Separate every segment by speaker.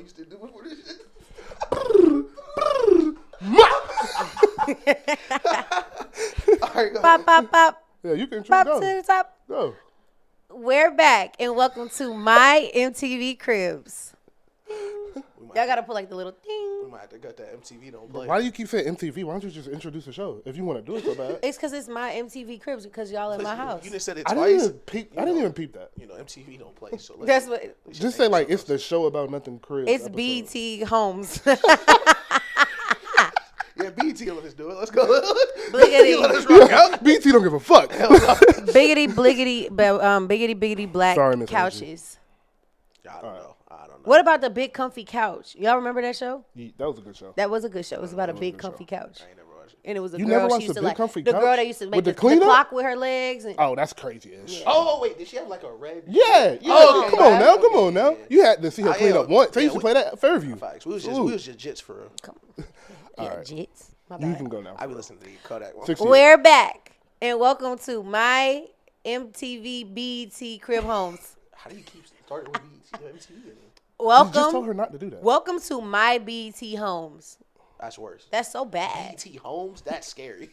Speaker 1: used to do before this shit. All right, go
Speaker 2: Pop,
Speaker 1: ahead.
Speaker 2: pop, pop.
Speaker 3: Yeah, you can
Speaker 2: Pop
Speaker 3: go.
Speaker 2: to the top.
Speaker 3: Go.
Speaker 2: We're back, and welcome to my MTV Cribs. Y'all gotta put like the little
Speaker 1: We
Speaker 2: ding.
Speaker 1: might have to cut that MTV don't play.
Speaker 3: Why do you keep saying MTV? Why don't you just introduce the show if you want to do it so bad?
Speaker 2: It's because it's my MTV Cribs because y'all in my house.
Speaker 1: You just said it
Speaker 3: I
Speaker 1: twice.
Speaker 3: didn't even peep that.
Speaker 1: You know, MTV don't play. So
Speaker 2: That's what.
Speaker 3: Just say like it's the show about nothing. Cribs.
Speaker 2: It's
Speaker 3: episode.
Speaker 2: B.E.T. Homes.
Speaker 1: Yeah, BET let us do it. Let's go.
Speaker 2: Bliggity.
Speaker 1: Let us rock out.
Speaker 3: BT don't give a fuck.
Speaker 2: Biggity, bliggity, biggity, biggity black
Speaker 3: Sorry, Miss
Speaker 2: couches.
Speaker 1: I don't know.
Speaker 2: What about the big comfy couch? Y'all remember that show?
Speaker 3: Yeah, that was a good show.
Speaker 2: That was a good show. It was about a big comfy couch.
Speaker 1: I ain't never watched it.
Speaker 2: And it was a
Speaker 3: You
Speaker 2: girl.
Speaker 3: never
Speaker 2: She
Speaker 3: watched
Speaker 2: used
Speaker 3: the
Speaker 2: to
Speaker 3: big
Speaker 2: like
Speaker 3: comfy
Speaker 2: the girl
Speaker 3: couch?
Speaker 2: that used to make
Speaker 3: With the
Speaker 2: the
Speaker 3: cleanup?
Speaker 2: clock with her legs. And,
Speaker 3: Oh, that's crazy as shit.
Speaker 1: Oh wait, did she have like a red?
Speaker 3: Yeah.
Speaker 1: Oh, okay.
Speaker 3: Come on now.
Speaker 1: Okay,
Speaker 3: Come on now.
Speaker 1: yeah.
Speaker 3: You had to see her clean
Speaker 1: yeah,
Speaker 3: up once. They
Speaker 1: yeah,
Speaker 3: used to play that at Fairview.
Speaker 1: Facts. We was just jits for real.
Speaker 2: yeah,
Speaker 3: right.
Speaker 2: jits. My
Speaker 3: You
Speaker 2: bad.
Speaker 3: can go now.
Speaker 1: I be listening to the Kodak one.
Speaker 3: 68.
Speaker 2: We're back, and welcome to my MTV BET Crib Homes.
Speaker 1: How do you keep starting with MTV?
Speaker 3: You just told her
Speaker 2: Welcome,
Speaker 3: not to do that.
Speaker 2: welcome to my BET Homes.
Speaker 1: That's worse.
Speaker 2: That's so bad.
Speaker 1: BT Homes, that's scary.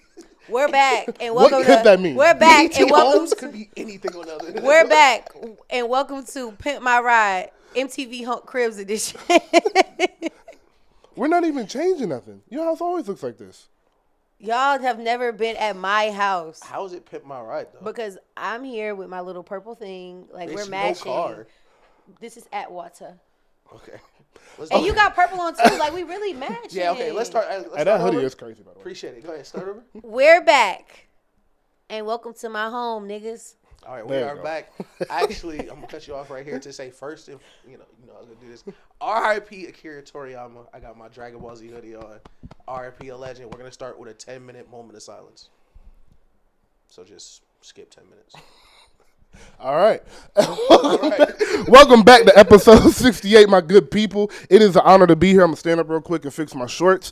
Speaker 2: We're back, and
Speaker 3: What
Speaker 2: welcome.
Speaker 3: could
Speaker 2: to,
Speaker 3: that mean?
Speaker 2: We're back,
Speaker 1: BT
Speaker 2: and welcome.
Speaker 1: Homes could be anything on the other.
Speaker 2: We're back, and welcome to Pimp My Ride MTV Cribs edition.
Speaker 3: We're not even changing nothing. Your house always looks like this.
Speaker 2: Y'all have never been at my house
Speaker 1: How is it Pimp My Ride though?
Speaker 2: because I'm here with my little purple thing. Like
Speaker 1: It's
Speaker 2: we're
Speaker 1: no
Speaker 2: matching.
Speaker 1: car.
Speaker 2: This is at water.
Speaker 1: Okay. Let's
Speaker 2: And
Speaker 1: do
Speaker 2: you
Speaker 1: it.
Speaker 2: got purple on too. Like we really matching.
Speaker 1: Yeah. Okay. Let's start. Let's
Speaker 3: Hey,
Speaker 1: start
Speaker 3: that hoodie
Speaker 1: over.
Speaker 3: is crazy, by the way.
Speaker 1: Appreciate it. Go ahead. Start over.
Speaker 2: We're back, and welcome to my home, niggas.
Speaker 1: All right, we
Speaker 3: There you
Speaker 1: are
Speaker 3: go.
Speaker 1: back. Actually, I'm gonna cut you off right here to say first, if you know, I was gonna do this. R.I.P. Akira Toriyama. I got my Dragon Ball Z hoodie on. R.I.P. a legend. We're gonna start with a 10-minute moment of silence. So just skip 10 minutes.
Speaker 3: All right. Welcome back to episode 68, my good people. It is an honor to be here. I'm going to stand up real quick and fix my shorts.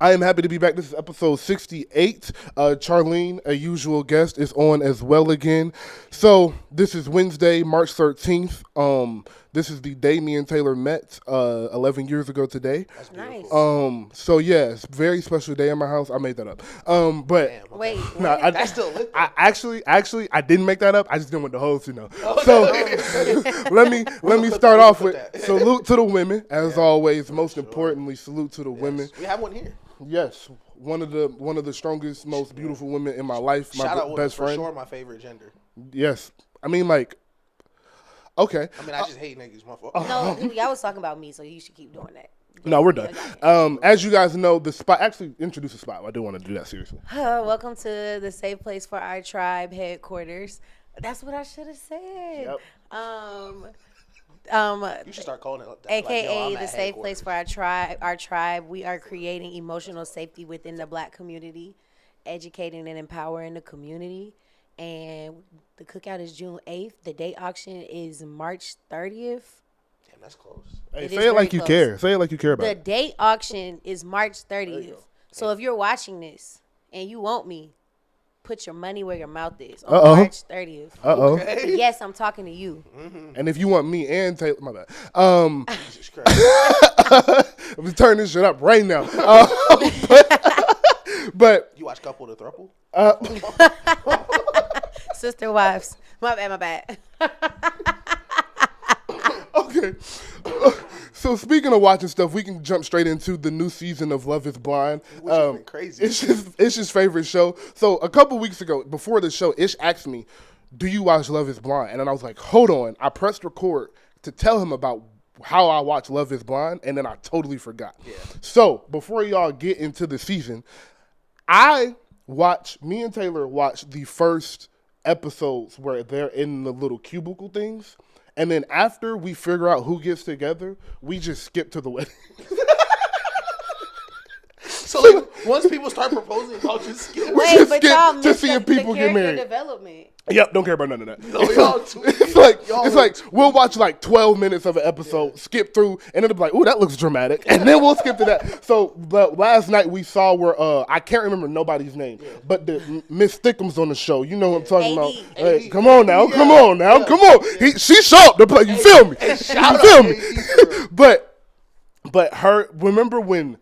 Speaker 3: I am happy to be back. This is episode 68. Charlene, a usual guest, is on as well again. So this is Wednesday, March 13th. This is the day me and Taylor met 11 years ago today.
Speaker 1: That's
Speaker 2: Nice.
Speaker 1: beautiful.
Speaker 3: So yeah, it's a very special day in my house. I made that up. But
Speaker 1: Damn. Okay.
Speaker 2: Wait,
Speaker 3: no, I,
Speaker 1: That's still lit.
Speaker 3: I actually I didn't make that up. I just didn't want the hoes to know. So let me start off with
Speaker 1: that.
Speaker 3: salute to the women as always. Most importantly, salute to the women.
Speaker 1: We have one here.
Speaker 3: Yes, one of the strongest, most beautiful women in my life. My
Speaker 1: Shout out women,
Speaker 3: best
Speaker 1: for
Speaker 3: friend.
Speaker 1: sure my favorite gender.
Speaker 3: Yes, I mean like, okay.
Speaker 1: I mean, I just hate niggas. My fault.
Speaker 2: no, y'all was talking about me, so you should keep doing that.
Speaker 3: No, we're done. As you guys know, the spot. Actually, introduce the spot. I do want to do that seriously.
Speaker 2: Welcome to the safe place for our tribe headquarters. That's what I should have said.
Speaker 3: Yep.
Speaker 1: You should start calling it that.
Speaker 2: AKA
Speaker 1: like, yo, I'm
Speaker 2: the
Speaker 1: at
Speaker 2: safe place
Speaker 1: headquarters.
Speaker 2: for our tribe. Our tribe. We are creating emotional safety within the Black community, educating and empowering the community. And the cookout is June 8th. The date auction is March 30th.
Speaker 1: Damn, that's close.
Speaker 3: Hey,
Speaker 2: It
Speaker 3: say
Speaker 2: is
Speaker 3: it like
Speaker 2: very
Speaker 3: you
Speaker 2: close.
Speaker 3: care. Say it like you care about
Speaker 2: The
Speaker 3: it.
Speaker 2: date auction is March
Speaker 3: you
Speaker 2: 30th.
Speaker 3: go.
Speaker 2: So if you're watching this and you want me, put your money where your mouth is on
Speaker 3: Uh-oh.
Speaker 2: March 30th.
Speaker 3: Uh-oh.
Speaker 1: Hey.
Speaker 2: Yes, I'm talking to you.
Speaker 3: And if you want me and Taylor, my bad.
Speaker 1: Jesus Christ.
Speaker 3: I'm just turning this shit up right now. But
Speaker 1: You watch Couple to Thruple?
Speaker 2: Sister wives. My bad.
Speaker 3: okay. So speaking of watching stuff, we can jump straight into the new season of Love Is Blind.
Speaker 1: Which has been crazy.
Speaker 3: It's his favorite show. So a couple weeks ago, before the show, Ish asked me, "Do you watch Love Is Blind?" And then I was like, "Hold on." I pressed record to tell him about how I watch Love Is Blind, and then I totally forgot.
Speaker 1: Yeah.
Speaker 3: So before y'all get into the season, me and Taylor watched the first episodes where they're in the little cubicle things. And then after we figure out who gets together, we just skip to the wedding.
Speaker 1: So like, once people start proposing, y'all just skip.
Speaker 2: Wait,
Speaker 3: just
Speaker 2: but
Speaker 3: skip
Speaker 2: y'all
Speaker 3: to
Speaker 2: missed
Speaker 3: see if
Speaker 2: the
Speaker 3: people get
Speaker 2: character
Speaker 3: married.
Speaker 2: development.
Speaker 3: Yep, don't care about none of that.
Speaker 1: No, y'all tweaking.
Speaker 3: It's like we'll watch like 12 minutes of an episode, skip through, and it'll be like, "Ooh, that looks dramatic," and then we'll skip to that. So, but last night we saw where I can't remember nobody's name, but the Miss Thickums on the show. You know what I'm talking about?
Speaker 2: AD.
Speaker 3: Hey, come on now,
Speaker 1: Yeah.
Speaker 3: come on now,
Speaker 1: Yeah.
Speaker 3: come on. She showed up to play. You feel me? You
Speaker 1: shout
Speaker 3: feel
Speaker 1: out
Speaker 3: me?
Speaker 1: AD, bro.
Speaker 3: But her. Remember when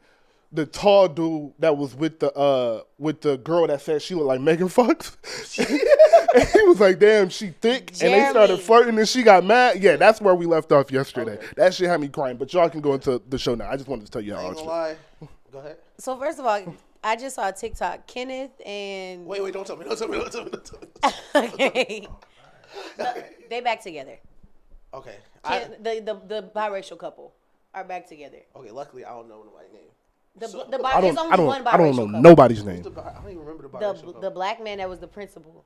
Speaker 3: the tall dude that was with the girl that said she looked like Megan Fox? And he was like, damn, she thick. And they started
Speaker 2: Jeremy.
Speaker 3: flirting and she got mad. Yeah, that's where we left off yesterday. That shit had me crying. But y'all can go into the show now. I just wanted to tell you
Speaker 1: I
Speaker 3: how
Speaker 1: ain't
Speaker 3: I
Speaker 1: gonna lie. Go ahead.
Speaker 2: So first of all, I just saw a TikTok. Kenneth and
Speaker 1: Wait, don't tell me.
Speaker 2: okay. They back together.
Speaker 1: Okay.
Speaker 2: The biracial couple are back together.
Speaker 1: Okay, luckily I don't know nobody's name.
Speaker 2: There's
Speaker 3: I
Speaker 2: only
Speaker 3: don't,
Speaker 2: one biracial
Speaker 3: I don't know
Speaker 2: couple.
Speaker 3: nobody's name.
Speaker 1: I don't even remember the biracial
Speaker 2: The black man that was the principal,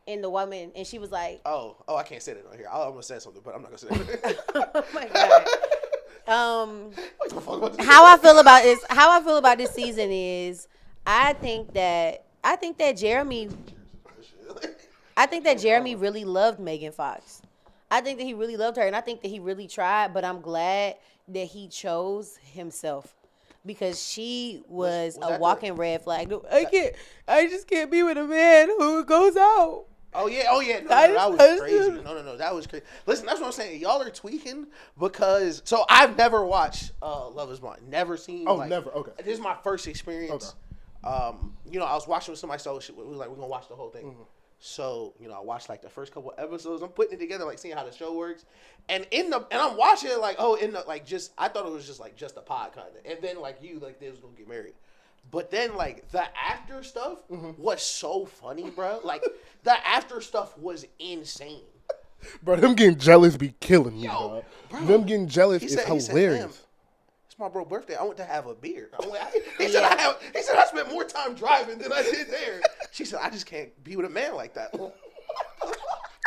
Speaker 2: and the woman, and she was like,
Speaker 1: Oh, I can't say that on here. I'm gonna say something, but I'm not gonna say it.
Speaker 2: "Oh my god."
Speaker 1: What the fuck was this?
Speaker 2: How I feel about this season is, I think that Jeremy really loved Megan Fox. I think that he really loved her, and I think that he really tried. But I'm glad that he chose himself, because she was
Speaker 1: that
Speaker 2: a
Speaker 1: the-
Speaker 2: walking red flag. I just can't be with a man who goes out.
Speaker 1: Oh yeah. No, that was crazy. No, that was crazy. Listen, that's what I'm saying. Y'all are tweaking because I've never watched Love Is Blind. Never seen.
Speaker 3: Oh, never. Okay.
Speaker 1: This is my first experience. I was watching with somebody, so it was like we're gonna watch the whole thing.
Speaker 3: Mm-hmm.
Speaker 1: So I watched like the first couple episodes. I'm putting it together, like seeing how the show works, and I'm watching it like I thought it was just a pod kind of, and then they was gonna get married. But then, the after stuff was so funny, bro. Like, the after stuff was insane.
Speaker 3: Bro, them getting jealous be killing me,
Speaker 1: Yo,
Speaker 3: bro. Them getting jealous is
Speaker 1: he
Speaker 3: hilarious.
Speaker 1: "Damn, it's my bro birthday. I went to have a beer." He said, I spent more time driving than I did there. She said, I just can't be with a man like that.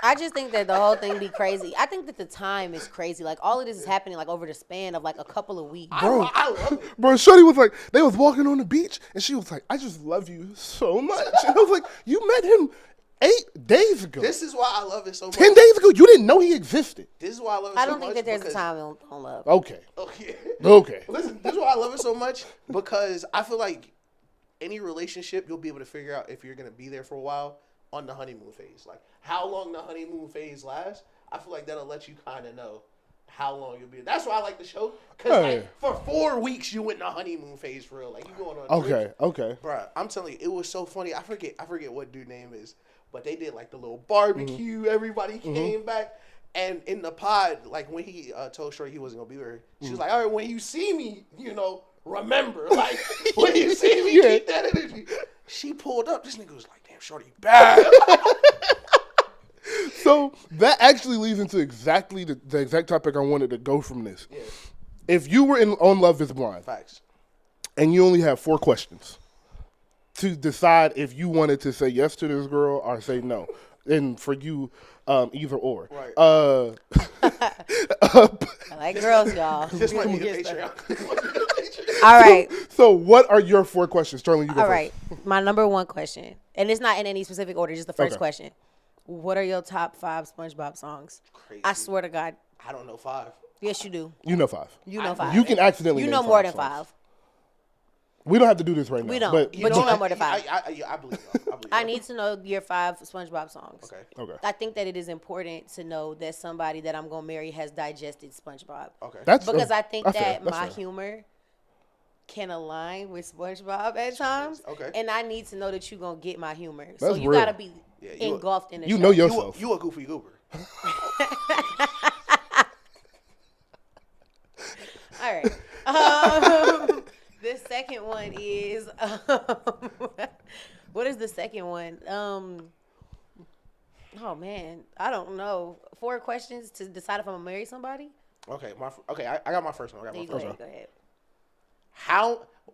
Speaker 2: I just think that the whole thing be crazy. I think that the time is crazy. Like, all of this is happening over the span of a couple of weeks.
Speaker 3: Bro.
Speaker 1: I love it.
Speaker 3: Bro, Shorty was like, they was walking on the beach, and she was like, I just love you so much. And I was like, you met him 8 days ago.
Speaker 1: This is why I love it so much.
Speaker 3: 10 days ago, you didn't know he existed.
Speaker 1: This is why I love it so much.
Speaker 2: I don't think that there's a
Speaker 1: because-
Speaker 2: time on love.
Speaker 3: Okay.
Speaker 1: Okay.
Speaker 3: Okay.
Speaker 1: Listen, this is why I love it so much, because I feel like any relationship, you'll be able to figure out if you're going to be there for a while on the honeymoon phase. Like, how long the honeymoon phase lasts, I feel like that'll let you kind of know how long you'll be. That's why I like the show, because for 4 weeks, you went in the honeymoon phase for real. Like, you going on trips.
Speaker 3: Okay.
Speaker 1: Bruh, I'm telling you, it was so funny. I forget what dude name is, but they did the little barbecue. Everybody came back. And in the pod, when he told Shorty he wasn't going to be with her, she was like, all right, when you see me, remember. Like, when you see me, keep that energy. She pulled up. This nigga was like, damn, Shorty bad.
Speaker 3: So that actually leads into exactly the exact topic I wanted to go from this.
Speaker 1: Yeah.
Speaker 3: If you were on Love Is Blind,
Speaker 1: Facts.
Speaker 3: and you only have 4 questions to decide if you wanted to say yes to this girl or say no, and for you, either or.
Speaker 1: Right.
Speaker 2: I like girls, y'all.
Speaker 1: This might be the Patreon.
Speaker 2: All right.
Speaker 3: So what are your 4 questions? Sterling, you go
Speaker 2: All
Speaker 3: first.
Speaker 2: right. My number one question, and it's not in any specific order, just the first
Speaker 3: Okay.
Speaker 2: question. What are your top 5 SpongeBob songs?
Speaker 1: Crazy.
Speaker 2: I swear to God.
Speaker 1: I don't know 5.
Speaker 2: Yes, you do.
Speaker 3: You know 5.
Speaker 2: You know 5.
Speaker 3: You can accidentally
Speaker 2: You
Speaker 3: name
Speaker 2: know more
Speaker 3: 5
Speaker 2: than
Speaker 3: songs.
Speaker 2: 5.
Speaker 3: We don't have to do this right now.
Speaker 2: We don't.
Speaker 3: But
Speaker 2: But you know more than 5.
Speaker 1: I believe you.
Speaker 2: I need to know your 5 SpongeBob songs.
Speaker 1: Okay.
Speaker 2: I think that it is important to know that somebody that I'm going to marry has digested SpongeBob.
Speaker 1: Okay.
Speaker 2: Because I think
Speaker 3: that's fair,
Speaker 2: that
Speaker 3: that's
Speaker 2: my
Speaker 3: fair.
Speaker 2: humor can align with SpongeBob at times.
Speaker 1: Okay.
Speaker 2: And I need to know that you're going to get my humor. So
Speaker 3: That's
Speaker 2: you
Speaker 3: real.
Speaker 2: got to be
Speaker 1: you
Speaker 2: engulfed in the
Speaker 3: You
Speaker 2: show.
Speaker 3: know yourself.
Speaker 1: You a goofy goober.
Speaker 2: All right. The second one is what is the second one? Oh man, I don't know. 4 questions to decide if I'm gonna marry somebody.
Speaker 1: Okay. I got my first one.
Speaker 2: Go ahead.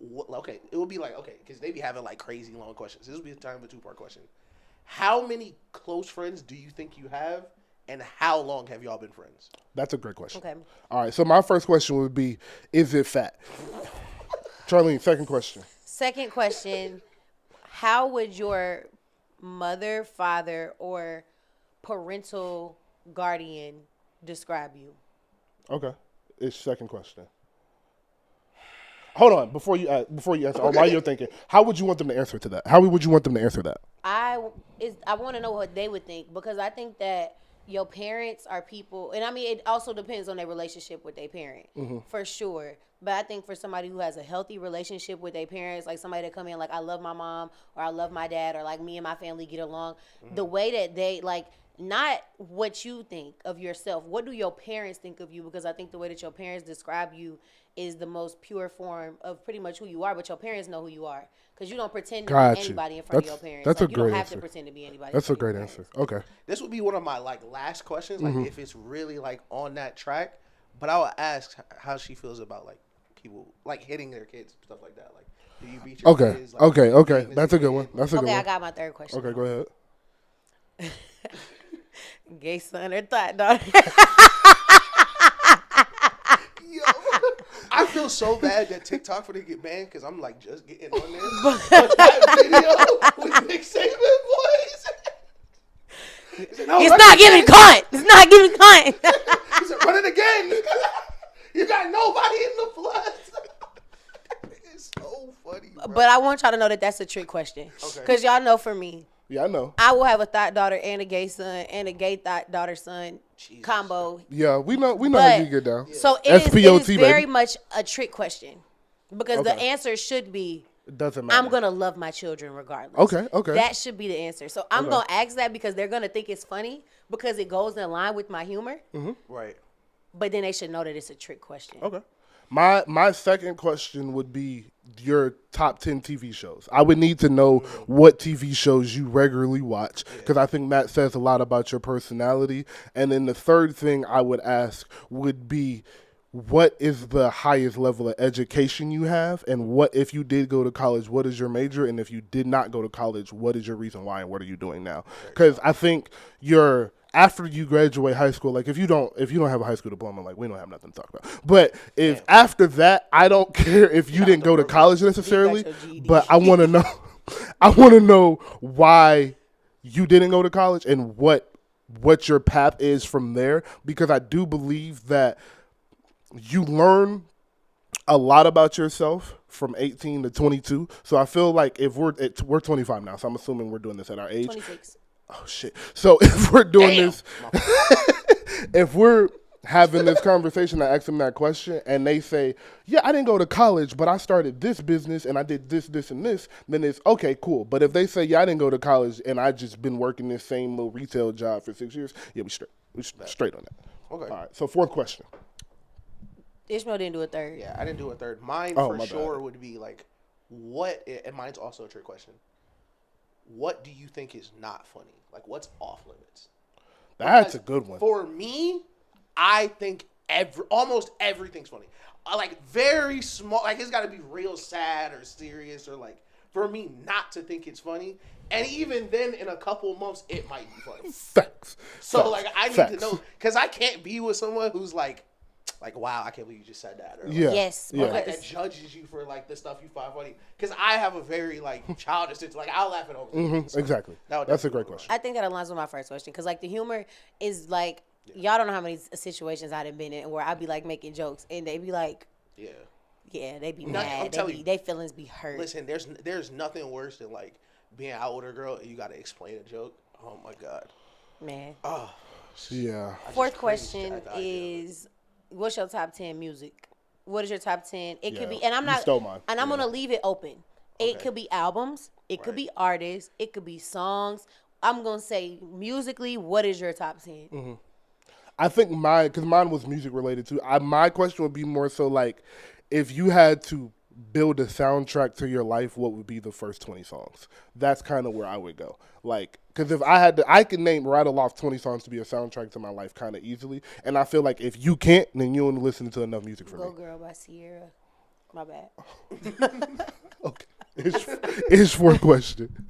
Speaker 1: Okay, it would be because they be having crazy long questions. This would be the time of a 2-part question. How many close friends do you think you have, and how long have y'all been friends?
Speaker 3: That's a great question.
Speaker 2: Okay.
Speaker 3: All right. So my first question would be, is it fat? Charlene, second question.
Speaker 2: Second question: how would your mother, father, or parental guardian describe you?
Speaker 3: Okay. It's second question. Hold on, before you answer, or while you're thinking, how would you want them to answer to that? How would you want them to answer that?
Speaker 2: I want to know what they would think, because I think that your parents are people, and I mean it also depends on their relationship with their parent, for sure. But I think for somebody who has a healthy relationship with their parents, like somebody that come in like I love my mom or I love my dad or like me and my family get along, the way that they like. Not what you think of yourself. What do your parents think of you? Because I think the way that your parents describe you is the most pure form of pretty much who you are. But your parents know who you are, because you don't pretend to be anybody in front of your parents.
Speaker 3: That's
Speaker 2: like,
Speaker 3: a
Speaker 2: you
Speaker 3: great
Speaker 2: don't have
Speaker 3: answer.
Speaker 2: to pretend to be anybody.
Speaker 3: That's a great answer. Okay.
Speaker 1: This would be one of my like last questions, like if it's really like on that track. But I would ask how she feels about like people like hitting their kids, stuff like that. Like, do you beat your kids? Like,
Speaker 3: Okay. That's a good one. That's a good
Speaker 2: Okay,
Speaker 3: one.
Speaker 2: I got my third question.
Speaker 3: Okay, go ahead.
Speaker 2: Gay son or thought daughter?
Speaker 1: Yo, I feel so bad that TikTok for to get banned because I'm like just getting on there. But that video with Nick Saban boys. Said, no,
Speaker 2: It's not giving cunt. It's not giving cunt.
Speaker 1: He said, run it again. You got nobody in the flood. It's so funny, bro.
Speaker 2: But I want y'all to know that that's a trick question.
Speaker 1: Okay.
Speaker 2: Because y'all know for me,
Speaker 3: Yeah, I know.
Speaker 2: I will have a thought daughter and a gay son and a gay thought daughter son combo.
Speaker 3: Yeah, we know how
Speaker 2: But-
Speaker 3: you get down.
Speaker 2: So it is
Speaker 3: SPOT,
Speaker 2: very
Speaker 3: baby.
Speaker 2: much a trick question, because the
Speaker 3: Okay.
Speaker 2: answer should be,
Speaker 3: It doesn't matter.
Speaker 2: I'm going to love my children regardless.
Speaker 3: Okay.
Speaker 2: That should be the answer. So I'm going to ask that because they're going to think it's funny because it goes in line with my humor.
Speaker 1: Right.
Speaker 2: But then they should know that it's a trick question.
Speaker 3: Okay. My second question would be your top 10 TV shows. I would need to know what TV shows you regularly watch, because I think that says a lot about your personality. And then the third thing I would ask would be, what is the highest level of education you have, and what, if you did go to college, what is your major, and if you did not go to college, what is your reason why, and what are you doing now? Because I think after you graduate high school, like if you don't have a high school diploma, like we don't have nothing to talk about. But if after that, I don't care if you didn't go to college necessarily,
Speaker 2: your GED.
Speaker 3: but I want to know why you didn't go to college and what your path is from there, because I do believe that you learn a lot about yourself from 18 to 22. So I feel like if we're 25 now, so I'm assuming we're doing this at our age.
Speaker 2: 26.
Speaker 3: Oh shit. So if we're doing this, if we're having this conversation, I ask them that question and they say, yeah, I didn't go to college, but I started this business and I did this, and this, then it's okay, cool. But if they say, yeah, I didn't go to college and I just been working this same little retail job for 6 years, yeah, we straight on that.
Speaker 1: Okay.
Speaker 3: All right. So fourth question.
Speaker 2: Ishmael didn't do a third.
Speaker 1: Yeah, I didn't do a third. Mine
Speaker 3: Oh,
Speaker 1: for
Speaker 3: my
Speaker 1: sure
Speaker 3: bad.
Speaker 1: would be like, and mine's also a trick question. What do you think is not funny? Like, what's off limits?
Speaker 3: That's a good one.
Speaker 1: For me, I think almost everything's funny. Like, very small, like it's got to be real sad or serious, or like for me not to think it's funny. And even then, in a couple months, it might be funny.
Speaker 3: Facts.
Speaker 1: So
Speaker 3: Facts.
Speaker 1: like, I need
Speaker 3: Facts.
Speaker 1: to know, because I can't be with someone who's like, wow, I can't believe you just said that. Or like,
Speaker 3: Yeah.
Speaker 2: Yes.
Speaker 3: Yeah.
Speaker 1: like
Speaker 2: Because
Speaker 1: that judges you for like the stuff you find funny. Because I have a very like childish, it's like I'll laugh it over. So
Speaker 3: Exactly.
Speaker 1: that would
Speaker 3: That's a
Speaker 1: definitely
Speaker 3: great
Speaker 1: be
Speaker 3: question.
Speaker 2: I think that aligns with my first question, because like the humor is like, y'all don't know how many situations I've been in where I'd be like making jokes and they be like,
Speaker 1: Yeah.
Speaker 2: yeah, they be
Speaker 1: I'm
Speaker 2: mad.
Speaker 1: telling you.
Speaker 2: They feelings be hurt.
Speaker 1: Listen, there's nothing worse than like being out with a girl and you got to explain a joke. Oh my god.
Speaker 2: Man.
Speaker 1: Oh.
Speaker 3: Yeah.
Speaker 2: Fourth
Speaker 1: cringed
Speaker 2: question
Speaker 1: at the idea of
Speaker 2: is, what's your top 10 music? What is your top 10? It
Speaker 3: Yeah,
Speaker 2: could be, and I'm
Speaker 3: you
Speaker 2: not,
Speaker 3: stole mine.
Speaker 2: and I'm
Speaker 3: Yeah.
Speaker 2: gonna leave it open. It
Speaker 1: Okay.
Speaker 2: could be albums. It could
Speaker 1: Right.
Speaker 2: be artists. It could be songs. I'm gonna say musically, what is your top 10?
Speaker 3: Mm-hmm. I think because mine was music related too. My question would be more so like, if you had to build a soundtrack to your life, what would be the first 20 songs? That's kind of where I would go. Like, because if I had to, I could rattle off 20 songs to be a soundtrack to my life kind of easily. And I feel like if you can't, then you don't listen to enough music for
Speaker 2: Go
Speaker 3: me.
Speaker 2: Girl by Sierra. My bad.
Speaker 3: Okay. It's fourth question.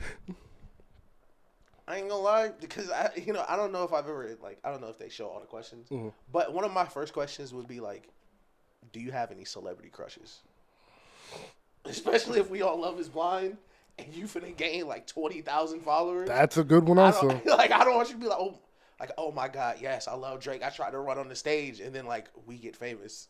Speaker 1: I ain't gonna lie, because I don't know if I've ever I don't know if they show all the questions, but one of my first questions would be like, do you have any celebrity crushes? Especially if we all love is blind and you finna gain like 20,000 followers.
Speaker 3: That's a good one also.
Speaker 1: I don't want you to be like, oh my God, yes, I love Drake. I tried to run on the stage and then like we get famous.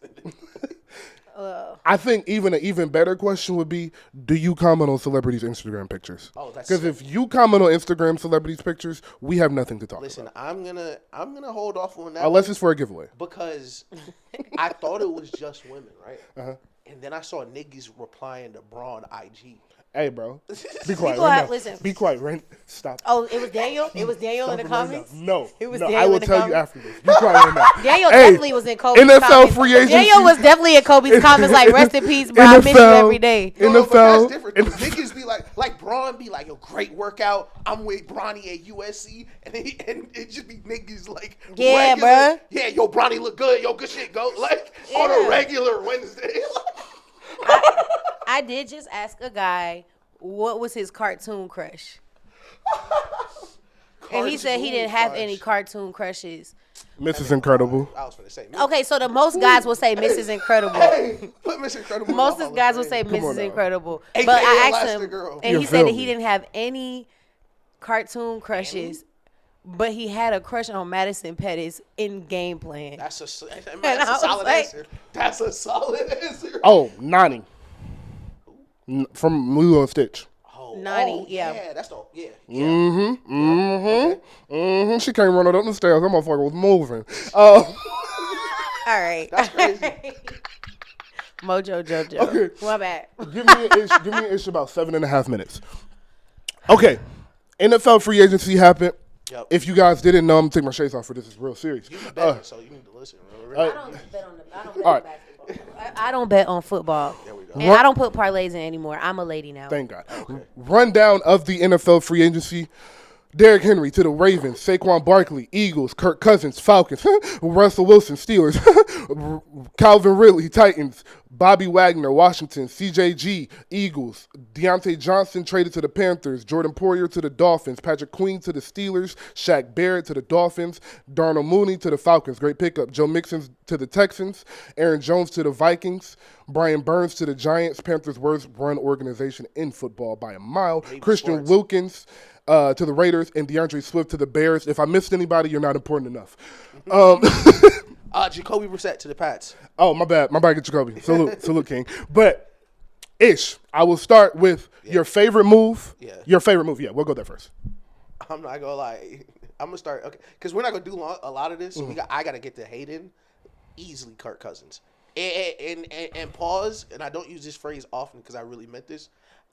Speaker 3: I think an even better question would be, do you comment on celebrities' Instagram pictures?
Speaker 1: Oh, that's
Speaker 3: because if you comment on Instagram celebrities' pictures, we have nothing to talk
Speaker 1: Listen,
Speaker 3: about.
Speaker 1: I'm gonna hold off on that.
Speaker 3: Unless it's for a giveaway.
Speaker 1: Because I thought it was just women, right? And then I saw niggas replying to Braun IG.
Speaker 3: Hey, bro. Be quiet.
Speaker 2: Listen.
Speaker 3: Be quiet. Right? Stop.
Speaker 2: Oh, it was Daniel? It was Daniel in the comments?
Speaker 3: No.
Speaker 2: It was
Speaker 3: no.
Speaker 2: Daniel
Speaker 3: I will
Speaker 2: in the
Speaker 3: tell you
Speaker 2: comments?
Speaker 3: after this. Be quiet right now.
Speaker 2: Daniel
Speaker 3: Hey,
Speaker 2: definitely was in Kobe's
Speaker 3: NFL
Speaker 2: comments.
Speaker 3: free agency.
Speaker 2: Daniel was definitely in Kobe's comments like, rest in peace, bro. I miss you every day.
Speaker 1: No, but that's different. Niggas be like Braun be like, yo, great workout. I'm with Bronny at USC. And it just be niggas like,
Speaker 2: yeah,
Speaker 1: regular,
Speaker 2: bruh.
Speaker 1: Yeah, yo, Bronny look good. Yo, good shit, go. Like, on a regular Wednesday.
Speaker 2: I did just ask a guy what was his cartoon crush. And he said he didn't have any cartoon crushes.
Speaker 3: Mrs. Incredible.
Speaker 1: I was gonna say.
Speaker 2: Okay, so the most guys will say Mrs. Incredible.
Speaker 1: Hey, put Miss Incredible.
Speaker 2: Most of the guys will say Mrs. Incredible.
Speaker 1: AKA
Speaker 2: But I asked him,
Speaker 1: Elastigirl.
Speaker 2: and
Speaker 3: You
Speaker 2: he
Speaker 3: feel
Speaker 2: said that
Speaker 3: me?
Speaker 2: he didn't have any cartoon crushes, but he had a crush on Madison Pettis in game plan.
Speaker 1: That's a
Speaker 2: I was
Speaker 1: solid
Speaker 2: like-
Speaker 1: answer. That's a solid answer.
Speaker 3: Oh, Nani. From Lilo and Stitch.
Speaker 2: Nani, yeah.
Speaker 1: That's the yeah.
Speaker 3: She came running up the stairs. That motherfucker was moving.
Speaker 2: All right.
Speaker 1: That's crazy.
Speaker 2: Mojo Jojo.
Speaker 3: Okay.
Speaker 2: My bad.
Speaker 3: Give me an issue about 7.5 minutes. Okay. NFL free agency happened.
Speaker 1: Yep.
Speaker 3: If you guys didn't know, I'm gonna take my shades off for this. Is real serious.
Speaker 1: You better, so you need to listen. Bro.
Speaker 2: I don't bet on
Speaker 3: All right.
Speaker 2: basketball. I don't bet on football.
Speaker 1: There we go.
Speaker 2: And I don't put parlays in anymore. I'm a lady now.
Speaker 3: Thank God. Rundown of the NFL free agency. Derrick Henry to the Ravens, Saquon Barkley, Eagles, Kirk Cousins, Falcons, Russell Wilson, Steelers, Calvin Ridley, Titans, Bobby Wagner, Washington, CJG, Eagles, Deontay Johnson traded to the Panthers, Jordan Poyer to the Dolphins, Patrick Queen to the Steelers, Shaq Barrett to the Dolphins, Darnell Mooney to the Falcons, great pickup, Joe Mixon to the Texans, Aaron Jones to the Vikings, Brian Burns to the Giants, Panthers' worst run organization in football by a mile, Christian Wilkins to the Raiders, and DeAndre Swift to the Bears. If I missed anybody, you're not important enough.
Speaker 1: Jacoby Brissett to the Pats.
Speaker 3: Oh, my bad. My bad, Jacoby. Salute, King. But, I will start with your favorite move.
Speaker 1: Yeah.
Speaker 3: Your favorite move. Yeah, we'll go there first.
Speaker 1: I'm not gonna lie. I'm gonna start because we're not gonna do a lot of this. So I gotta get to Hayden. Easily, Kirk Cousins. And pause. And I don't use this phrase often because I really meant this.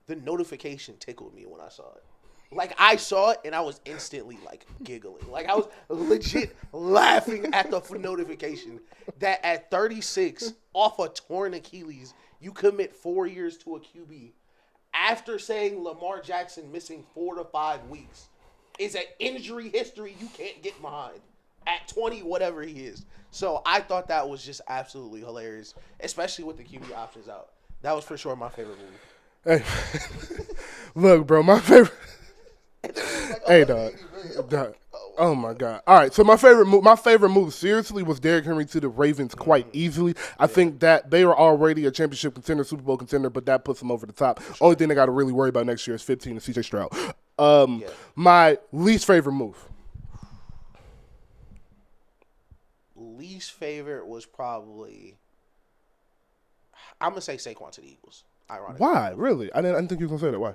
Speaker 1: The notification tickled me when I saw it. Like, I saw it, and I was instantly, like, giggling. Like, I was legit laughing at the notification that at 36, off a torn Achilles, you commit 4 years to a QB after saying Lamar Jackson missing 4 to 5 weeks is an injury history you can't get behind at 20, whatever he is. So I thought that was just absolutely hilarious, especially with the QB options out. That was for sure my favorite movie.
Speaker 3: Hey, look, bro, my favorite... Hey, dog. Oh my God! All right, so my favorite move, seriously, was Derrick Henry to the Ravens quite easily. I think that they were already a championship contender, Super Bowl contender, but that puts them over the top. Only thing they got to really worry about next year is 15 and CJ Stroud. My least favorite move.
Speaker 1: Least favorite was probably, I'm gonna say Saquon to the Eagles. Ironically.
Speaker 3: Why? Really? I didn't think you were gonna say that. Why?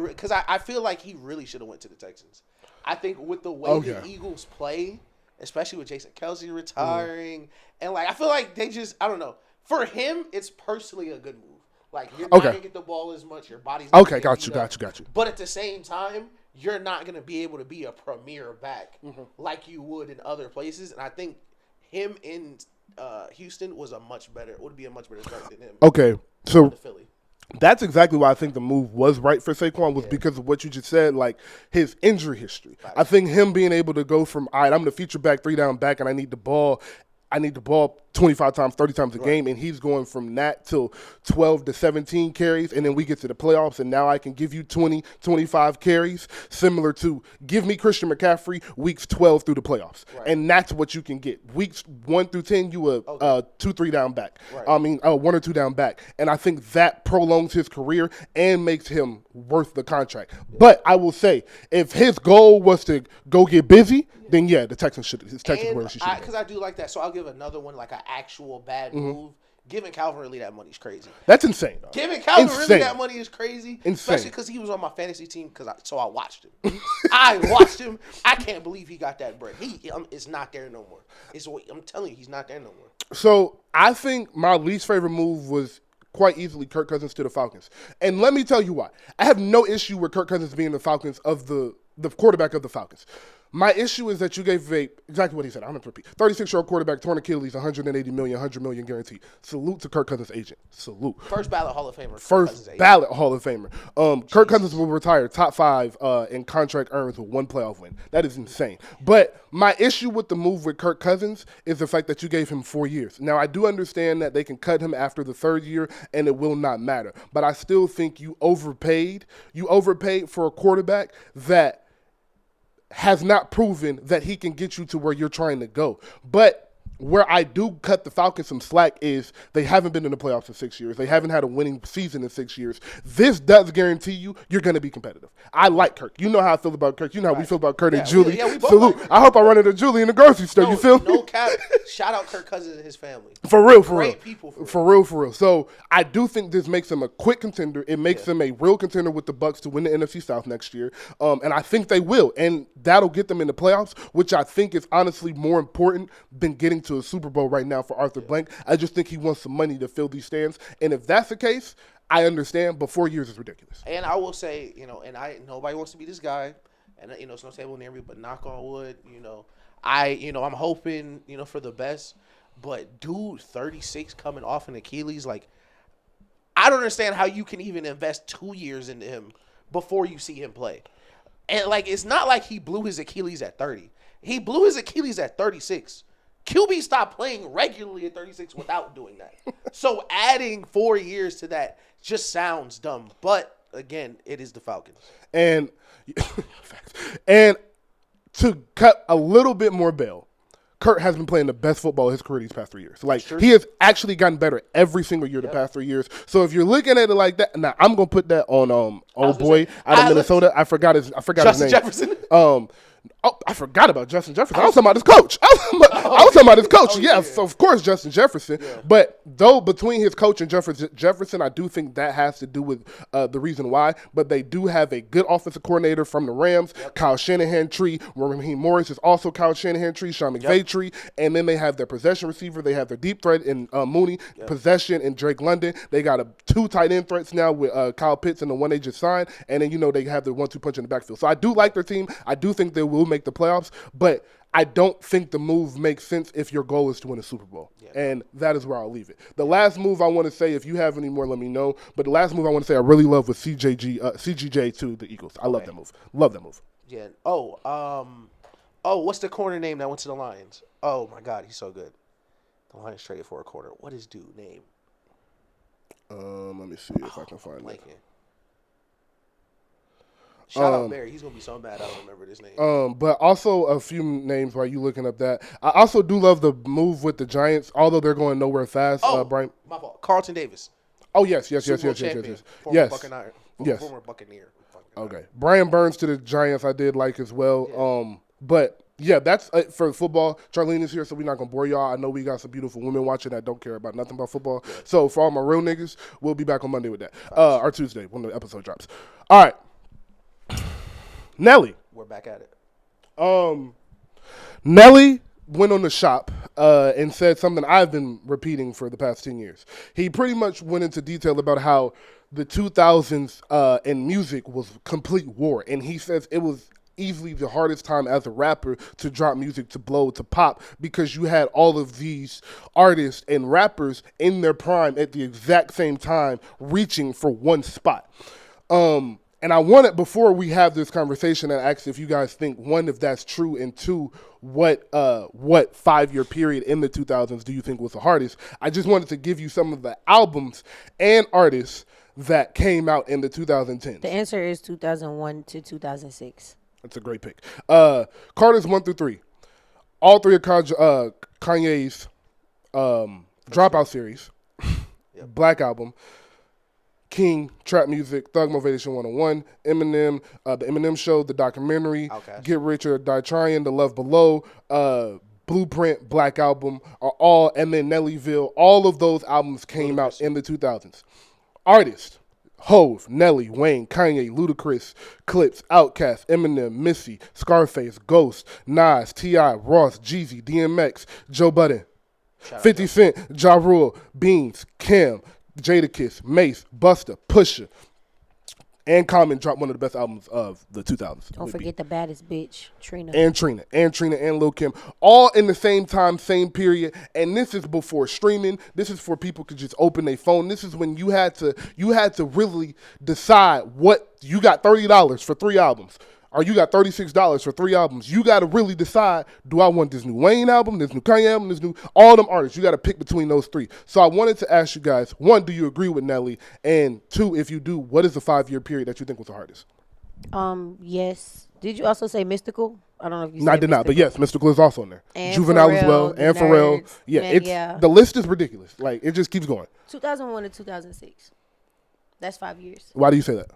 Speaker 1: Because I feel like he really should have went to the Texans. I think with the way the Eagles play, especially with Jason Kelce retiring, and like I feel like they just, I don't know. For him, it's personally a good move. Like, you're not gonna get the ball as much. Your body's not gonna
Speaker 3: got
Speaker 1: get
Speaker 3: you.
Speaker 1: But at the same time, you're not gonna be able to be a premier back like you would in other places. And I think him in Houston would be a much better start than him.
Speaker 3: Okay, so
Speaker 1: to Philly.
Speaker 3: That's exactly why I think the move was right for Saquon was because of what you just said, like his injury history. I think him being able to go from, all right, I'm the feature back, 3 down back, and I need the ball 25 times, 30 times a game, and he's going from that to 12 to 17 carries, and then we get to the playoffs, and now I can give you 20, 25 carries, similar to give me Christian McCaffrey weeks 12 through the playoffs. Right. And that's what you can get. Weeks 1 through 10, you a 2-3 down back. Right. 1 or 2 down back. And I think that prolongs his career and makes him worth the contract. Yeah. But I will say, if his goal was to go get busy, then the Texans should. His Texans where she should.
Speaker 1: Because I do like that. So I'll give another one, like an actual bad move. Giving Calvin Ridley that money is crazy.
Speaker 3: That's insane. Dog.
Speaker 1: Giving Calvin Ridley that money is crazy. Insane. Especially because he was on my fantasy team. So I watched him. I watched him. I can't believe he got that bread. It's not there no more. I'm telling you, he's not there no more. So
Speaker 3: I think my least favorite move was quite easily Kirk Cousins to the Falcons. And let me tell you why. I have no issue with Kirk Cousins being the Falcons of the quarterback of the Falcons. My issue is that you gave exactly what he said. I'm going to repeat. 36-year-old quarterback, torn Achilles, $180 million, $100 million guaranteed. Salute to Kirk Cousins' agent. Salute.
Speaker 1: First ballot Hall of Famer.
Speaker 3: First ballot Hall of Famer. Kirk Cousins will retire top 5 in contract earns with 1 playoff win. That is insane. But my issue with the move with Kirk Cousins is the fact that you gave him 4 years. Now, I do understand that they can cut him after the 3rd year and it will not matter. But I still think you overpaid. You overpaid for a quarterback that has not proven that he can get you to where you're trying to go. But where I do cut the Falcons some slack is they haven't been in the playoffs in 6 years. They haven't had a winning season in 6 years. This does guarantee you're going to be competitive. I like Kirk. You know how I feel about Kirk. You know how we feel about Kurt and Julie.
Speaker 1: We both
Speaker 3: salute.
Speaker 1: Like
Speaker 3: I hope I run into Julie in the grocery store. You feel me?
Speaker 1: No cap. Shout out Kirk Cousins and his family.
Speaker 3: For real.
Speaker 1: Great people.
Speaker 3: For real. So I do think this makes them a quick contender. It makes them a real contender with the Bucks to win the NFC South next year. And I think they will. And that'll get them in the playoffs, which I think is honestly more important than getting to a Super Bowl right now for Arthur Blank. I just think he wants some money to fill these stands. And if that's the case, I understand, but 4 years is ridiculous.
Speaker 1: And I will say, nobody wants to be this guy. And, it's no table near me, but knock on wood, I'm hoping, for the best. But, dude, 36 coming off an Achilles, like, I don't understand how you can even invest 2 years into him before you see him play. And, like, it's not like he blew his Achilles at 30. He blew his Achilles at 36. QB stopped playing regularly at 36 without doing that. So adding 4 years to that just sounds dumb. But, again, it is the Falcons.
Speaker 3: And to cut a little bit more bail, Kurt has been playing the best football of his career these past 3 years. Like, he has actually gotten better every single year the past 3 years. So if you're looking at it like that, now I'm gonna put that on old boy out of Minnesota. I forgot his name.
Speaker 1: Jefferson.
Speaker 3: I forgot about Justin Jefferson. I was talking about his coach. I was talking about his coach. Yes, of course, Justin Jefferson. Yeah. But though between his coach and Jefferson, I do think that has to do with the reason why. But they do have a good offensive coordinator from the Rams, Kyle Shanahan tree. Raheem Morris is also Kyle Shanahan tree, Sean McVay tree. And then they have their possession receiver. They have their deep threat in Mooney, possession in Drake London. They got 2 tight end threats now with Kyle Pitts and the one they just signed. And then, they have the 1-2 punch in the backfield. So I do like their team. I do think they will make the playoffs, but I don't think the move makes sense if your goal is to win a Super Bowl. Yeah. And that is where I'll leave it. The last move I want to say, if you have any more, let me know. But the last move I want to say I really love was CGJ to the Eagles. I love that move. Love that move.
Speaker 1: Yeah. What's the corner name that went to the Lions? Oh, my God, he's so good. The Lions traded for a corner. What is dude name?
Speaker 3: Let me see if I can find it.
Speaker 1: Shout out Barry. He's going to be so mad I don't remember this name.
Speaker 3: But also a few names while you looking up that. I also do love the move with the Giants, although they're going nowhere fast. Brian.
Speaker 1: My fault. Carlton Davis.
Speaker 3: Oh, yes.
Speaker 1: Former Buccaneer.
Speaker 3: Okay. Brian Burns to the Giants I did like as well. Yeah. But, yeah, that's it for football. Charlene is here, so we're not going to bore y'all. I know we got some beautiful women watching that don't care about nothing about football. Yeah. So for all my real niggas, we'll be back on Monday with that. Or Tuesday when the episode drops. All right. Nelly.
Speaker 1: We're back at it.
Speaker 3: Nelly went on the shop and said something I've been repeating for the past 10 years. He pretty much went into detail about how the 2000s in music was complete war. And he says it was easily the hardest time as a rapper to drop music, to blow, to pop, because you had all of these artists and rappers in their prime at the exact same time reaching for one spot. And I wanted, before we have this conversation, and ask if you guys think, one, if that's true, and two, what 5-year period in the 2000s do you think was the hardest? I just wanted to give you some of the albums and artists that came out in the 2010s.
Speaker 2: The answer is 2001 to 2006.
Speaker 3: That's a great pick. Carter's 1 through 3. All three of Kanye's Dropout series, Black Album, King, Trap Music, Thug Motivation 101, Eminem, The Eminem Show, the documentary,
Speaker 1: Outkast.
Speaker 3: Get Rich or Die Trying, The Love Below, Blueprint, Black Album, are all, and then Nellyville. All of those albums came out in the 2000s. Artists: Hove, Nelly, Wayne, Kanye, Ludacris, Clips, Outkast, Eminem, Missy, Scarface, Ghost, Nas, T.I., Ross, Jeezy, DMX, Joe Budden, 50 Cent, Ja Rule, Beans, Cam, Jadakiss, Mace, Busta, Pusha, and Common dropped one of the best albums of the 2000s.
Speaker 2: Don't forget the baddest bitch, Trina.
Speaker 3: And Lil' Kim, all in the same time, same period. And this is before streaming. This is for people to just open their phone. This is when you had to really decide what you got. $30 for 3 albums, or you got $36 for 3 albums. You got to really decide, do I want this new Wayne album, this new Kanye album, this new, all them artists. You got to pick between those 3. So I wanted to ask you guys, 1, do you agree with Nelly? And 2, if you do, what is the 5-year period that you think was the hardest?
Speaker 2: Yes. Did you also say Mystical? I don't know if you said
Speaker 3: No, I did not, but yes, Mystical is also in there.
Speaker 2: And
Speaker 3: Juvenile as
Speaker 2: Pharrell,
Speaker 3: well,
Speaker 2: the
Speaker 3: and Pharrell.
Speaker 2: Nerds.
Speaker 3: Yeah,
Speaker 2: Man,
Speaker 3: the list is ridiculous. Like, it just keeps going.
Speaker 2: 2001 to 2006. That's 5 years.
Speaker 3: Why do you say that?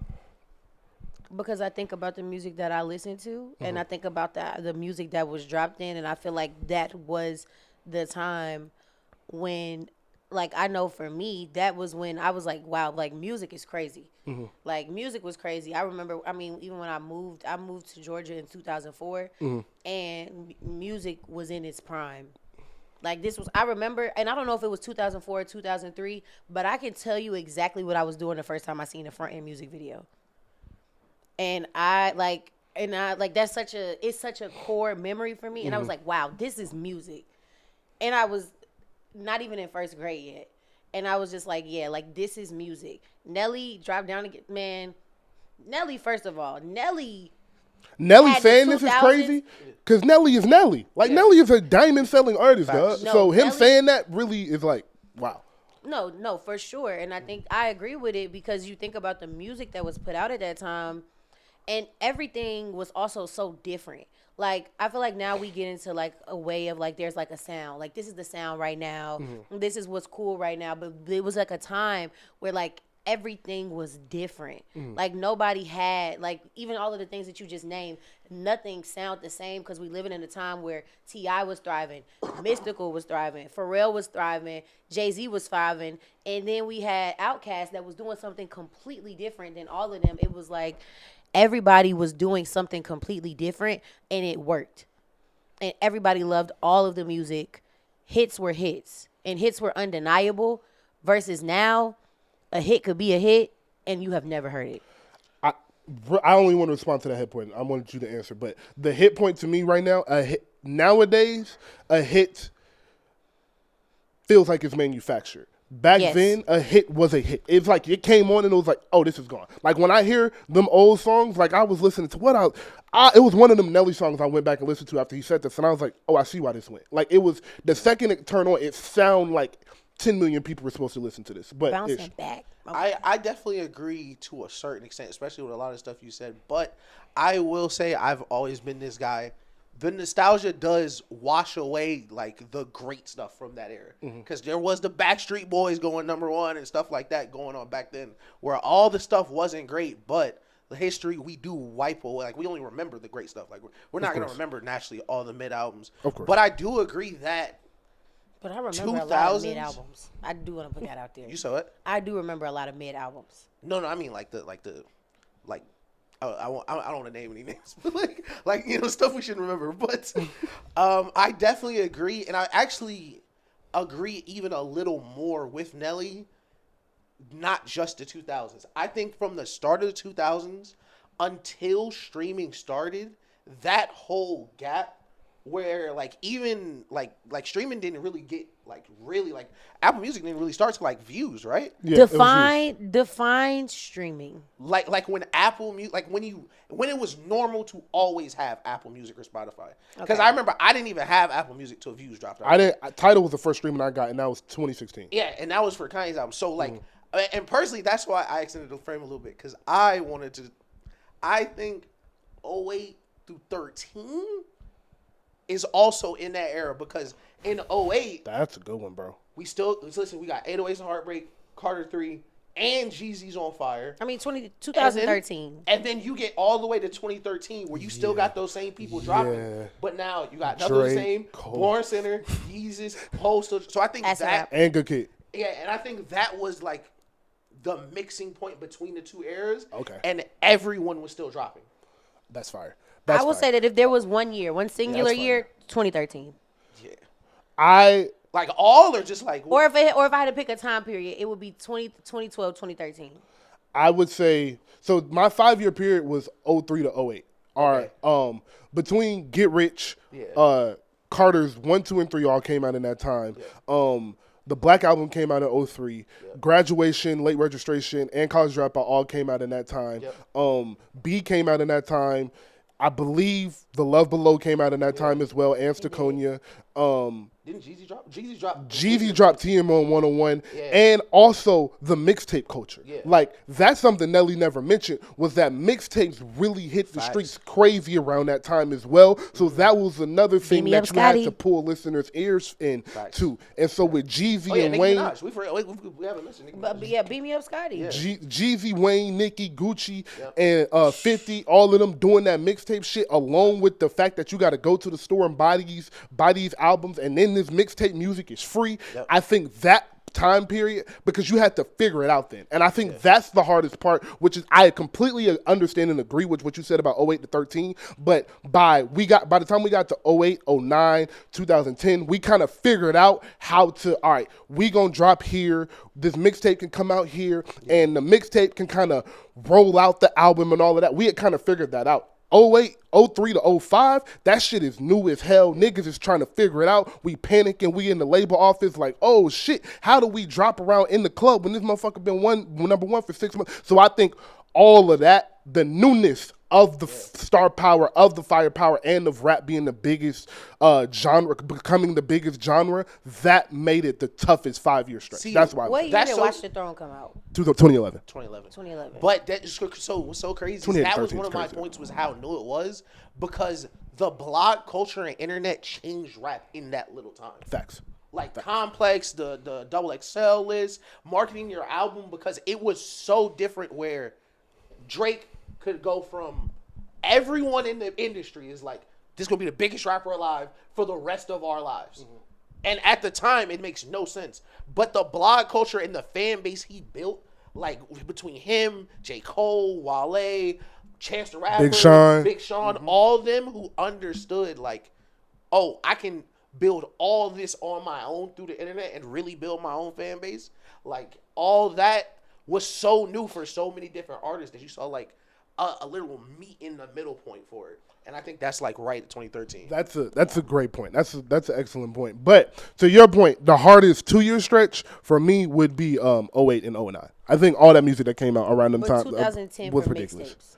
Speaker 2: Because I think about the music that I listen to, and I think about the music that was dropped in, and I feel like that was the time when, like, I know for me, that was when I was like, wow, like, music is crazy. Like, music was crazy. I remember, I mean, even when I moved to Georgia in 2004, and music was in its prime. Like, this was, I remember, and I don't know if it was 2004 or 2003, but I can tell you exactly what I was doing the first time I seen a front end music video. And I like that's it's such a core memory for me. And I was like, wow, this is music. And I was not even in first grade yet. And I was just like, yeah, like, this is music. Nelly dropped down again, man. Nelly, first of all, Nelly
Speaker 3: saying this is crazy because Nelly is Nelly. Like, Nelly is a diamond selling artist, dog.
Speaker 2: No,
Speaker 3: so him
Speaker 2: Nelly,
Speaker 3: saying that really is like, wow.
Speaker 2: No, for sure. And I think I agree with it because you think about the music that was put out at that time. And everything was also so different. Like, I feel like now we get into, like, a way of, like, there's, like, a sound. Like, this is the sound right now. This is what's cool right now. But it was, like, a time where, like, everything was different. Like, nobody had, like, even all of the things that you just named, nothing sounded the same because we living in a time where T.I. was thriving, Mystical was thriving, Pharrell was thriving, Jay-Z was thriving, and then we had Outkast that was doing something completely different than all of them. It was like, everybody was doing something completely different, and it worked. And everybody loved all of the music. Hits were hits, and hits were undeniable, versus now, a hit could be a hit, and you have never heard it.
Speaker 3: I only want to respond to that hit point. I wanted you to answer. But the hit point to me right now, nowadays, a hit feels like it's manufactured. Back then, a hit was a hit. It's like it came on and it was like, oh, this is gone. Like, when I hear them old songs, like, I was listening to it was one of them Nelly songs I went back and listened to after he said this, and I was like, oh, I see why this went. Like, it was, the second it turned on, it sound like 10 million people were supposed to listen to this. But
Speaker 2: Bouncing back.
Speaker 1: I definitely agree to a certain extent, especially with a lot of stuff you said. But I will say I've always been this guy. The nostalgia does wash away, like, the great stuff from that era. Because there was the Backstreet Boys going #1 and stuff like that going on back then, where all the stuff wasn't great, but the history we do wipe away. Like, we only remember the great stuff. Like, we're not going to remember naturally all the mid albums.
Speaker 3: Of course.
Speaker 1: But I do agree that.
Speaker 2: But I remember a lot of mid albums. I do want to put that out there.
Speaker 1: You saw it?
Speaker 2: I do remember a lot of mid albums.
Speaker 1: No, I mean like I don't want to name any names, but like you know, stuff we shouldn't remember. But I definitely agree, and I actually agree even a little more with Nelly. Not just the 2000s. I think from the start of the 2000s until streaming started, that whole gap where like even like streaming didn't really get like really like Apple Music didn't really start to like views, right?
Speaker 3: Yeah, it was
Speaker 2: Define streaming.
Speaker 1: Like when Apple Music, like when it was normal to always have Apple Music or Spotify. Because I remember I didn't even have Apple Music till views dropped out.
Speaker 3: Tidal was the first streaming I got, and that was 2016.
Speaker 1: Yeah, and that was for Kanye's album. So like, and personally, that's why I extended the frame a little bit because I wanted to. I think 08 through 13 is also in that era because in 08,
Speaker 3: that's a good one, bro.
Speaker 1: We got 808s and Heartbreak, Carter 3, and Jeezy's on Fire.
Speaker 2: I mean, 2013.
Speaker 1: And then you get all the way to 2013 where you still got those same people dropping. But now you got another same, Born Center, Yeezus, Postal. So I think
Speaker 3: and Good Kid.
Speaker 1: Yeah, and I think that was like the mixing point between the two eras.
Speaker 3: Okay.
Speaker 1: And everyone was still dropping.
Speaker 3: That's fire.
Speaker 2: I will say that if there was one singular year, 2013.
Speaker 1: Yeah. Like all or just like
Speaker 2: or if I had to pick a time period, it would be 2012, 2013.
Speaker 3: I would say so. My 5-year period was 03 to 08. All right. Between Get Rich, Carter's 1, 2, and 3 all came out in that time. Yeah. The Black Album came out in 03. Yeah. Graduation, Late Registration, and College Dropout all came out in that time. Yep. B came out in that time. I believe The Love Below came out in that time as well, and Staconia.
Speaker 1: Didn't Jeezy drop?
Speaker 3: Jeezy dropped TM on 101, and also the mixtape culture. Yeah. Like, that's something Nelly never mentioned, was that mixtapes really hit the streets crazy around that time as well. So that was another thing that you had to pull listeners' ears in to. And so with Jeezy and Wayne.
Speaker 1: We haven't mentioned Nicki
Speaker 2: But yeah, Beat Me Up Scotty. Yeah.
Speaker 3: Jeezy, Wayne, Nicki, Gucci, and 50, all of them doing that mixtape shit, along with the fact that you got to go to the store and buy these albums, and then this mixtape music is free. Yep. I think that time period, because you had to figure it out then. And I think that's the hardest part, which is I completely understand and agree with what you said about 08 to 13. But by the time we got to 08, 09, 2010, we kind of figured out how to, all right, we gonna drop here, this mixtape can come out here, and the mixtape can kind of roll out the album and all of that. We had kind of figured that out. 08, 03 to 05, that shit is new as hell. Niggas is trying to figure it out. We panicking. We in the label office like, oh shit, how do we drop around in the club when this motherfucker been number one for 6 months? So I think all of that, the newness of the star power, of the firepower, and of rap being the biggest genre, becoming the biggest genre, that made it the toughest 5-year stretch.
Speaker 2: See,
Speaker 3: that's why.
Speaker 2: What year did Watch the Throne come out?
Speaker 3: 2011.
Speaker 2: 2011.
Speaker 1: But that is so crazy. That was one of my points, was how new it was, because the blog culture and internet changed rap in that little time.
Speaker 3: Facts.
Speaker 1: Like Complex, the double XL list, marketing your album, because it was so different where Drake could go from everyone in the industry is like, this is going to be the biggest rapper alive for the rest of our lives. Mm-hmm. And at the time, it makes no sense. But the blog culture and the fan base he built, like between him, J. Cole, Wale, Chance the Rapper, Big Sean, all of them who understood like, oh, I can build all this on my own through the internet and really build my own fan base. Like, all that was so new for so many different artists that you saw like a little meet in the middle point for it. And I think that's like right at 2013.
Speaker 3: That's a great point. That's an excellent point. But to your point, the hardest 2-year stretch for me would be 08 and 09. I think all that music that came out around them times
Speaker 2: 2010
Speaker 3: was ridiculous. Mixtapes.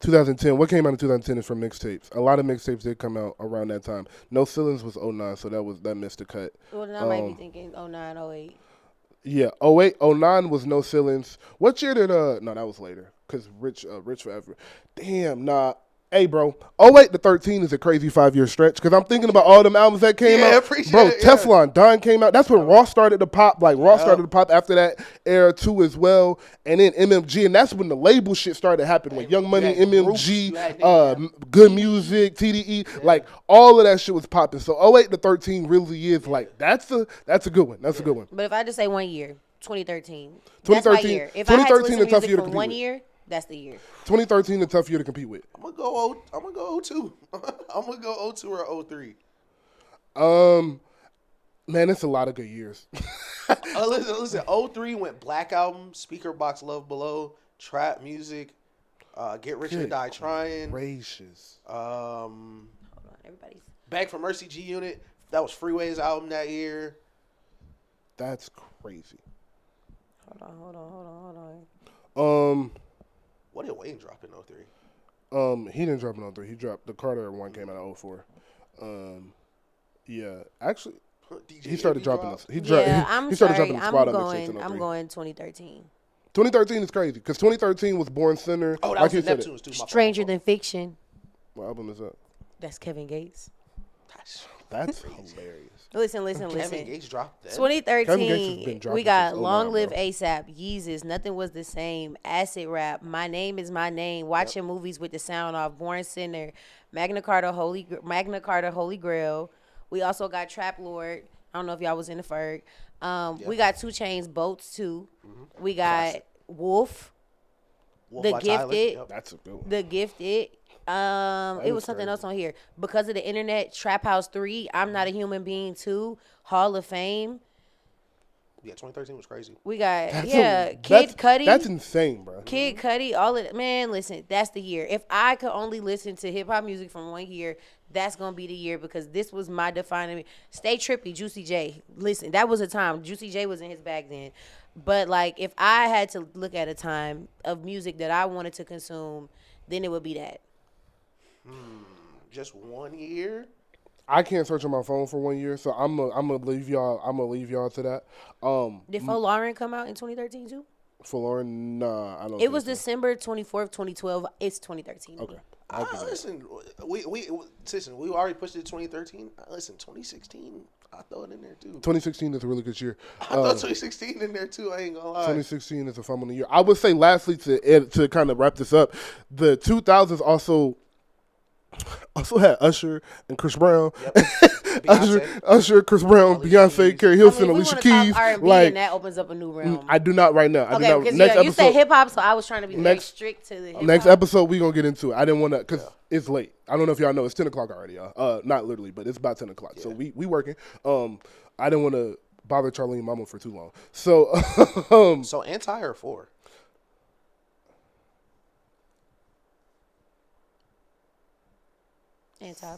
Speaker 3: 2010. What came out in 2010 is from mixtapes. A lot of mixtapes did come out around that time. No Ceilings was 09, so that missed the cut.
Speaker 2: Well, then I might be thinking 09, 08.
Speaker 3: Yeah, 08, 09 was No Ceilings. What year did no, that was later, because Rich Forever. Damn, nah. Hey, bro, 08 to 13 is a crazy 5-year stretch, because I'm thinking about all them albums that came out. Bro, Teflon Don came out. That's when Ross started to pop. Like, Ross started to pop after that era, too, as well. And then MMG, and that's when the label shit started happening, with Young Money, MMG, Good Music, TDE. Yeah. Like, all of that shit was popping. So 08 to 13 really is, like, that's a good one. That's a good one.
Speaker 2: But if I just say 1 year, 2013.
Speaker 3: 2013,
Speaker 2: that's my year. If
Speaker 3: 2013
Speaker 2: I had to listen
Speaker 3: a tough
Speaker 2: to
Speaker 3: year to
Speaker 2: for
Speaker 3: compete
Speaker 2: 1
Speaker 3: with.
Speaker 2: year, that's the year.
Speaker 3: 2013 a tough year to compete with.
Speaker 1: I'm gonna go 02. I'm gonna go 02 or 03.
Speaker 3: Man, it's a lot of good years.
Speaker 1: Listen. 03 went Black Album, Speaker Box, Love Below, Trap Music, Get Rich or Die Trying.
Speaker 3: Gracious.
Speaker 2: Everybody's.
Speaker 1: Back from Mercy G Unit. That was Freeway's album that year.
Speaker 3: That's crazy.
Speaker 2: Hold on.
Speaker 1: What did Wayne drop in 03?
Speaker 3: He didn't drop in 03. He dropped the Carter one came out in 04. Yeah, actually,
Speaker 1: DJ
Speaker 3: he started
Speaker 1: Envy
Speaker 3: dropping
Speaker 1: dropped?
Speaker 3: us. He
Speaker 2: I'm
Speaker 3: started
Speaker 2: sorry.
Speaker 3: dropping the squad mixtapes in 03.
Speaker 2: I'm going 2013.
Speaker 3: 2013 is crazy because 2013 was Born Center.
Speaker 1: Oh, that
Speaker 3: like
Speaker 1: was the
Speaker 3: you said
Speaker 1: Neptunes too.
Speaker 2: Stranger Than Fiction.
Speaker 3: What album is that?
Speaker 2: That's Kevin Gates.
Speaker 3: That's hilarious.
Speaker 2: Listen.
Speaker 1: Kevin Gates dropped that.
Speaker 3: Kevin Gates has been
Speaker 2: 2013,
Speaker 3: dropping
Speaker 2: we got
Speaker 3: since
Speaker 2: Long
Speaker 3: 09,
Speaker 2: Live
Speaker 3: bro.
Speaker 2: ASAP, Yeezus, Nothing Was the Same, Acid Rap, My Name Is My Name, Watching Movies with the Sound Off, Born Sinner, Magna Carta Holy Grail. We also got Trap Lord. I don't know if y'all was in the Ferg. We got 2 Chainz, Boats 2.
Speaker 1: Mm-hmm.
Speaker 2: We got Wolf The
Speaker 1: by Tyler.
Speaker 2: Gifted.
Speaker 1: Yep.
Speaker 3: That's a good one.
Speaker 2: The Gifted. It was something
Speaker 3: crazy.
Speaker 2: else on here. Because of the internet, Trap House 3, I'm Not a Human Being 2, Hall of Fame.
Speaker 1: Yeah, 2013 was crazy.
Speaker 2: We got
Speaker 3: Kid
Speaker 2: Kid Cudi.
Speaker 3: That's insane, bro.
Speaker 2: Kid Cudi, all of that. Man, listen, that's the year. If I could only listen to hip hop music from one year, that's gonna be the year because this was my defining. Stay Trippy, Juicy J. Listen, that was a time. Juicy J was in his bag then. But like, if I had to look at a time of music that I wanted to consume, then it would be that.
Speaker 1: Just 1 year.
Speaker 3: I can't search on my phone for 1 year, so I'm gonna leave y'all. I'm gonna leave y'all to that.
Speaker 2: Did Fo Lauren come out in 2013 too?
Speaker 3: For Lauren, nah, I don't.
Speaker 2: It was
Speaker 3: think
Speaker 2: December 24th, 2012. It's 2013.
Speaker 3: so. Okay. I'll give it that.
Speaker 1: Listen, we already pushed it to 2013. Listen, 2016, I throw it in there too.
Speaker 3: 2016 is a really good year.
Speaker 1: I throw 2016 in there too. I ain't gonna lie.
Speaker 3: 2016 is a phenomenal year. I would say, lastly, to kind of wrap this up, the 2000s also had Usher and Chris Brown.
Speaker 1: Beyonce.
Speaker 3: Usher, Chris Brown,
Speaker 1: Alicia
Speaker 3: Beyonce,
Speaker 1: Keys.
Speaker 3: Carrie Hilson, Alicia Keys.
Speaker 2: R&B,
Speaker 3: Like,
Speaker 2: and that opens up a new realm.
Speaker 3: I do not right now. I do
Speaker 2: Okay,
Speaker 3: not.
Speaker 2: because
Speaker 3: Next
Speaker 2: you said
Speaker 3: episode,
Speaker 2: hip hop, so I was trying to be very
Speaker 3: Next-
Speaker 2: strict to the hip hop.
Speaker 3: next episode we gonna get into it. I didn't want to because it's late. I don't know if y'all know it's 10 o'clock already, y'all. Not literally, but it's about 10 o'clock. So we working. I didn't want to bother Charlene Mama for too long. So
Speaker 1: So anti or for?
Speaker 2: Anti.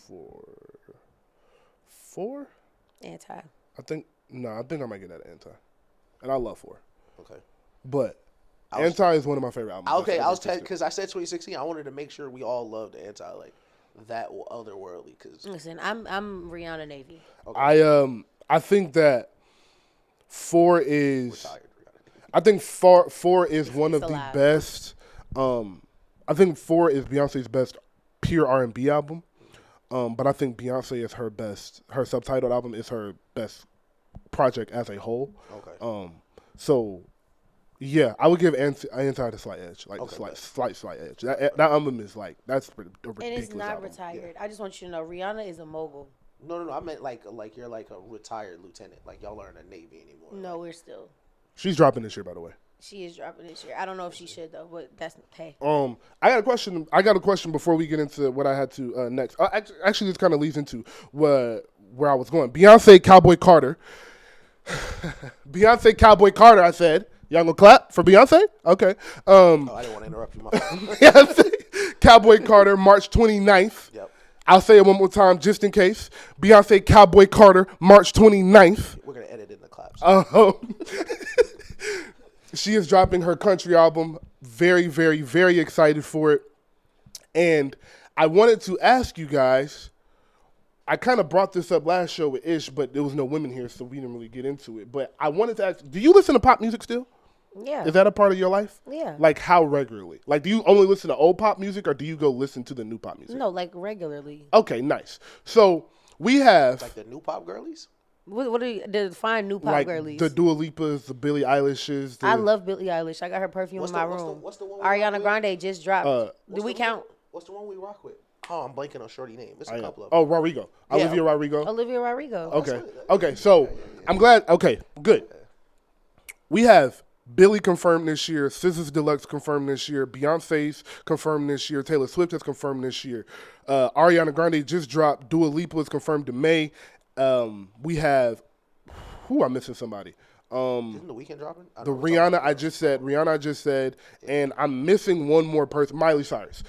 Speaker 3: four.
Speaker 2: Anti.
Speaker 3: I think I might get that anti, and I love 4.
Speaker 1: Okay.
Speaker 3: But
Speaker 1: I was-
Speaker 3: anti is one of my favorite albums.
Speaker 1: Okay,
Speaker 3: That's
Speaker 1: I was
Speaker 3: just-
Speaker 1: because I said 2016. I wanted to make sure we all loved anti like that otherworldly. Because
Speaker 2: Listen, I'm Rihanna Navy.
Speaker 3: I think that 4 is.
Speaker 1: tired.
Speaker 3: I think 4 is one of
Speaker 2: It's
Speaker 3: the
Speaker 2: alive.
Speaker 3: best. I think 4 is Beyonce's best pure R&B album. But I think Beyonce is her best. Her subtitled album is her best project as a whole.
Speaker 1: Okay.
Speaker 3: So, yeah, I would give Anti the slight edge, like
Speaker 1: Okay,
Speaker 3: slight edge. That album is like that's a ridiculous
Speaker 2: And it's not
Speaker 3: album.
Speaker 2: retired. I just want you to know Rihanna is a mogul.
Speaker 1: No. I meant like you're like a retired lieutenant. Like y'all aren't in the Navy anymore.
Speaker 2: No, we're still.
Speaker 3: She's dropping this year, by the way.
Speaker 2: She is dropping this year. I don't know if she should though, but that's hey.
Speaker 3: I got a question before we get into what I had to next. Actually, this kind of leads into where I was going. Beyonce, Cowboy Carter. Beyonce, Cowboy Carter. I said, y'all gonna clap for Beyonce? Okay.
Speaker 1: Oh, I didn't want to interrupt you. My fault.
Speaker 3: Beyonce, Cowboy Carter, March 29th.
Speaker 1: Yep.
Speaker 3: I'll say it one more time just in case. Beyonce, Cowboy Carter, March 29th.
Speaker 1: We're gonna edit in the claps.
Speaker 3: She is dropping her country album. Very, very, very excited for it. And I wanted to ask you guys, I kind of brought this up last show with Ish, but there was no women here, so we didn't really get into it. But I wanted to ask, do you listen to pop music still?
Speaker 2: Yeah.
Speaker 3: Is that a part of your life?
Speaker 2: Yeah.
Speaker 3: Like how regularly? Like do you only listen to old pop music or do you go listen to the new pop music?
Speaker 2: No, like regularly.
Speaker 3: Okay, nice. So we have
Speaker 1: Like the new pop girlies.
Speaker 2: What are you define new pop
Speaker 3: like
Speaker 2: girlies?
Speaker 3: the Dua Lipas, the Billie Eilishes.
Speaker 2: I love Billie Eilish. I got her perfume in my room.
Speaker 1: What's the one we rock
Speaker 2: Ariana
Speaker 1: with?
Speaker 2: Grande just dropped. Do we count?
Speaker 1: What's the one we rock with? Oh, I'm blanking on shorty name. It's a couple of them.
Speaker 3: Oh, Rodrigo. Olivia Rodrigo.
Speaker 2: Olivia Rodrigo.
Speaker 3: Okay. Okay. So I'm glad. Okay. Good. We have Billie confirmed this year. SZA's Deluxe confirmed this year. Beyonce's confirmed this year. Taylor Swift has confirmed this year. Ariana Grande just dropped. Dua Lipa is confirmed in May. We have. Who I'm missing somebody.
Speaker 1: Isn't the weekend dropping?
Speaker 3: The Rihanna I just said, and I'm missing one more person, Miley Cyrus.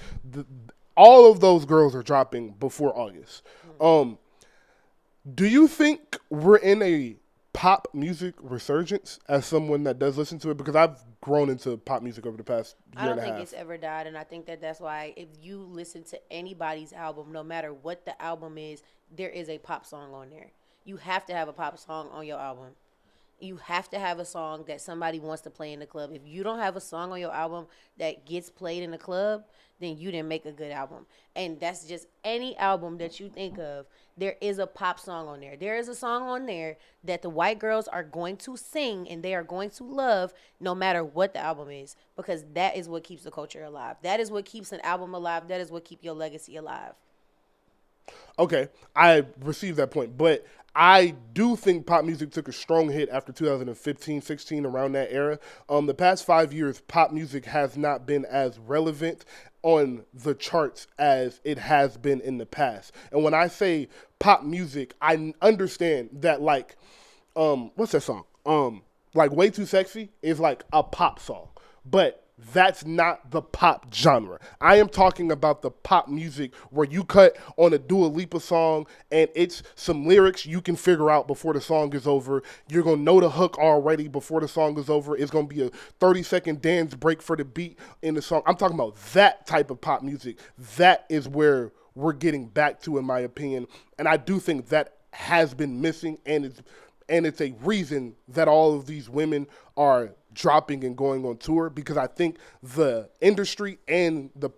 Speaker 3: all of those girls are dropping before August. Do you think we're in a pop music resurgence as someone that does listen to it? Because I've grown into pop music over the past year and a half.
Speaker 2: I don't think it's ever died, and I think that that's why if you listen to anybody's album, no matter what the album is, there is a pop song on there. You have to have a pop song on your album. You have to have a song that somebody wants to play in the club. If you don't have a song on your album that gets played in the club, then you didn't make a good album. And that's just any album that you think of. There is a pop song on there. There is a song on there that the white girls are going to sing and they are going to love no matter what the album is, because that is what keeps the culture alive. That is what keeps an album alive. That is what keeps your legacy alive.
Speaker 3: Okay, I received that point, but I do think pop music took a strong hit after 2015, 16, around that era. The past 5 years, pop music has not been as relevant on the charts as it has been in the past. And when I say pop music, I understand that, like, what's that song? Like Way Too Sexy is like a pop song, but that's not the pop genre. I am talking about the pop music where you cut on a Dua Lipa song and it's some lyrics you can figure out before the song is over. You're going to know the hook already before the song is over. It's going to be a 30-second dance break for the beat in the song. I'm talking about that type of pop music. That is where we're getting back to, in my opinion. And I do think that has been missing, and it's a reason that all of these women are dropping and going on tour, because I think the industry and the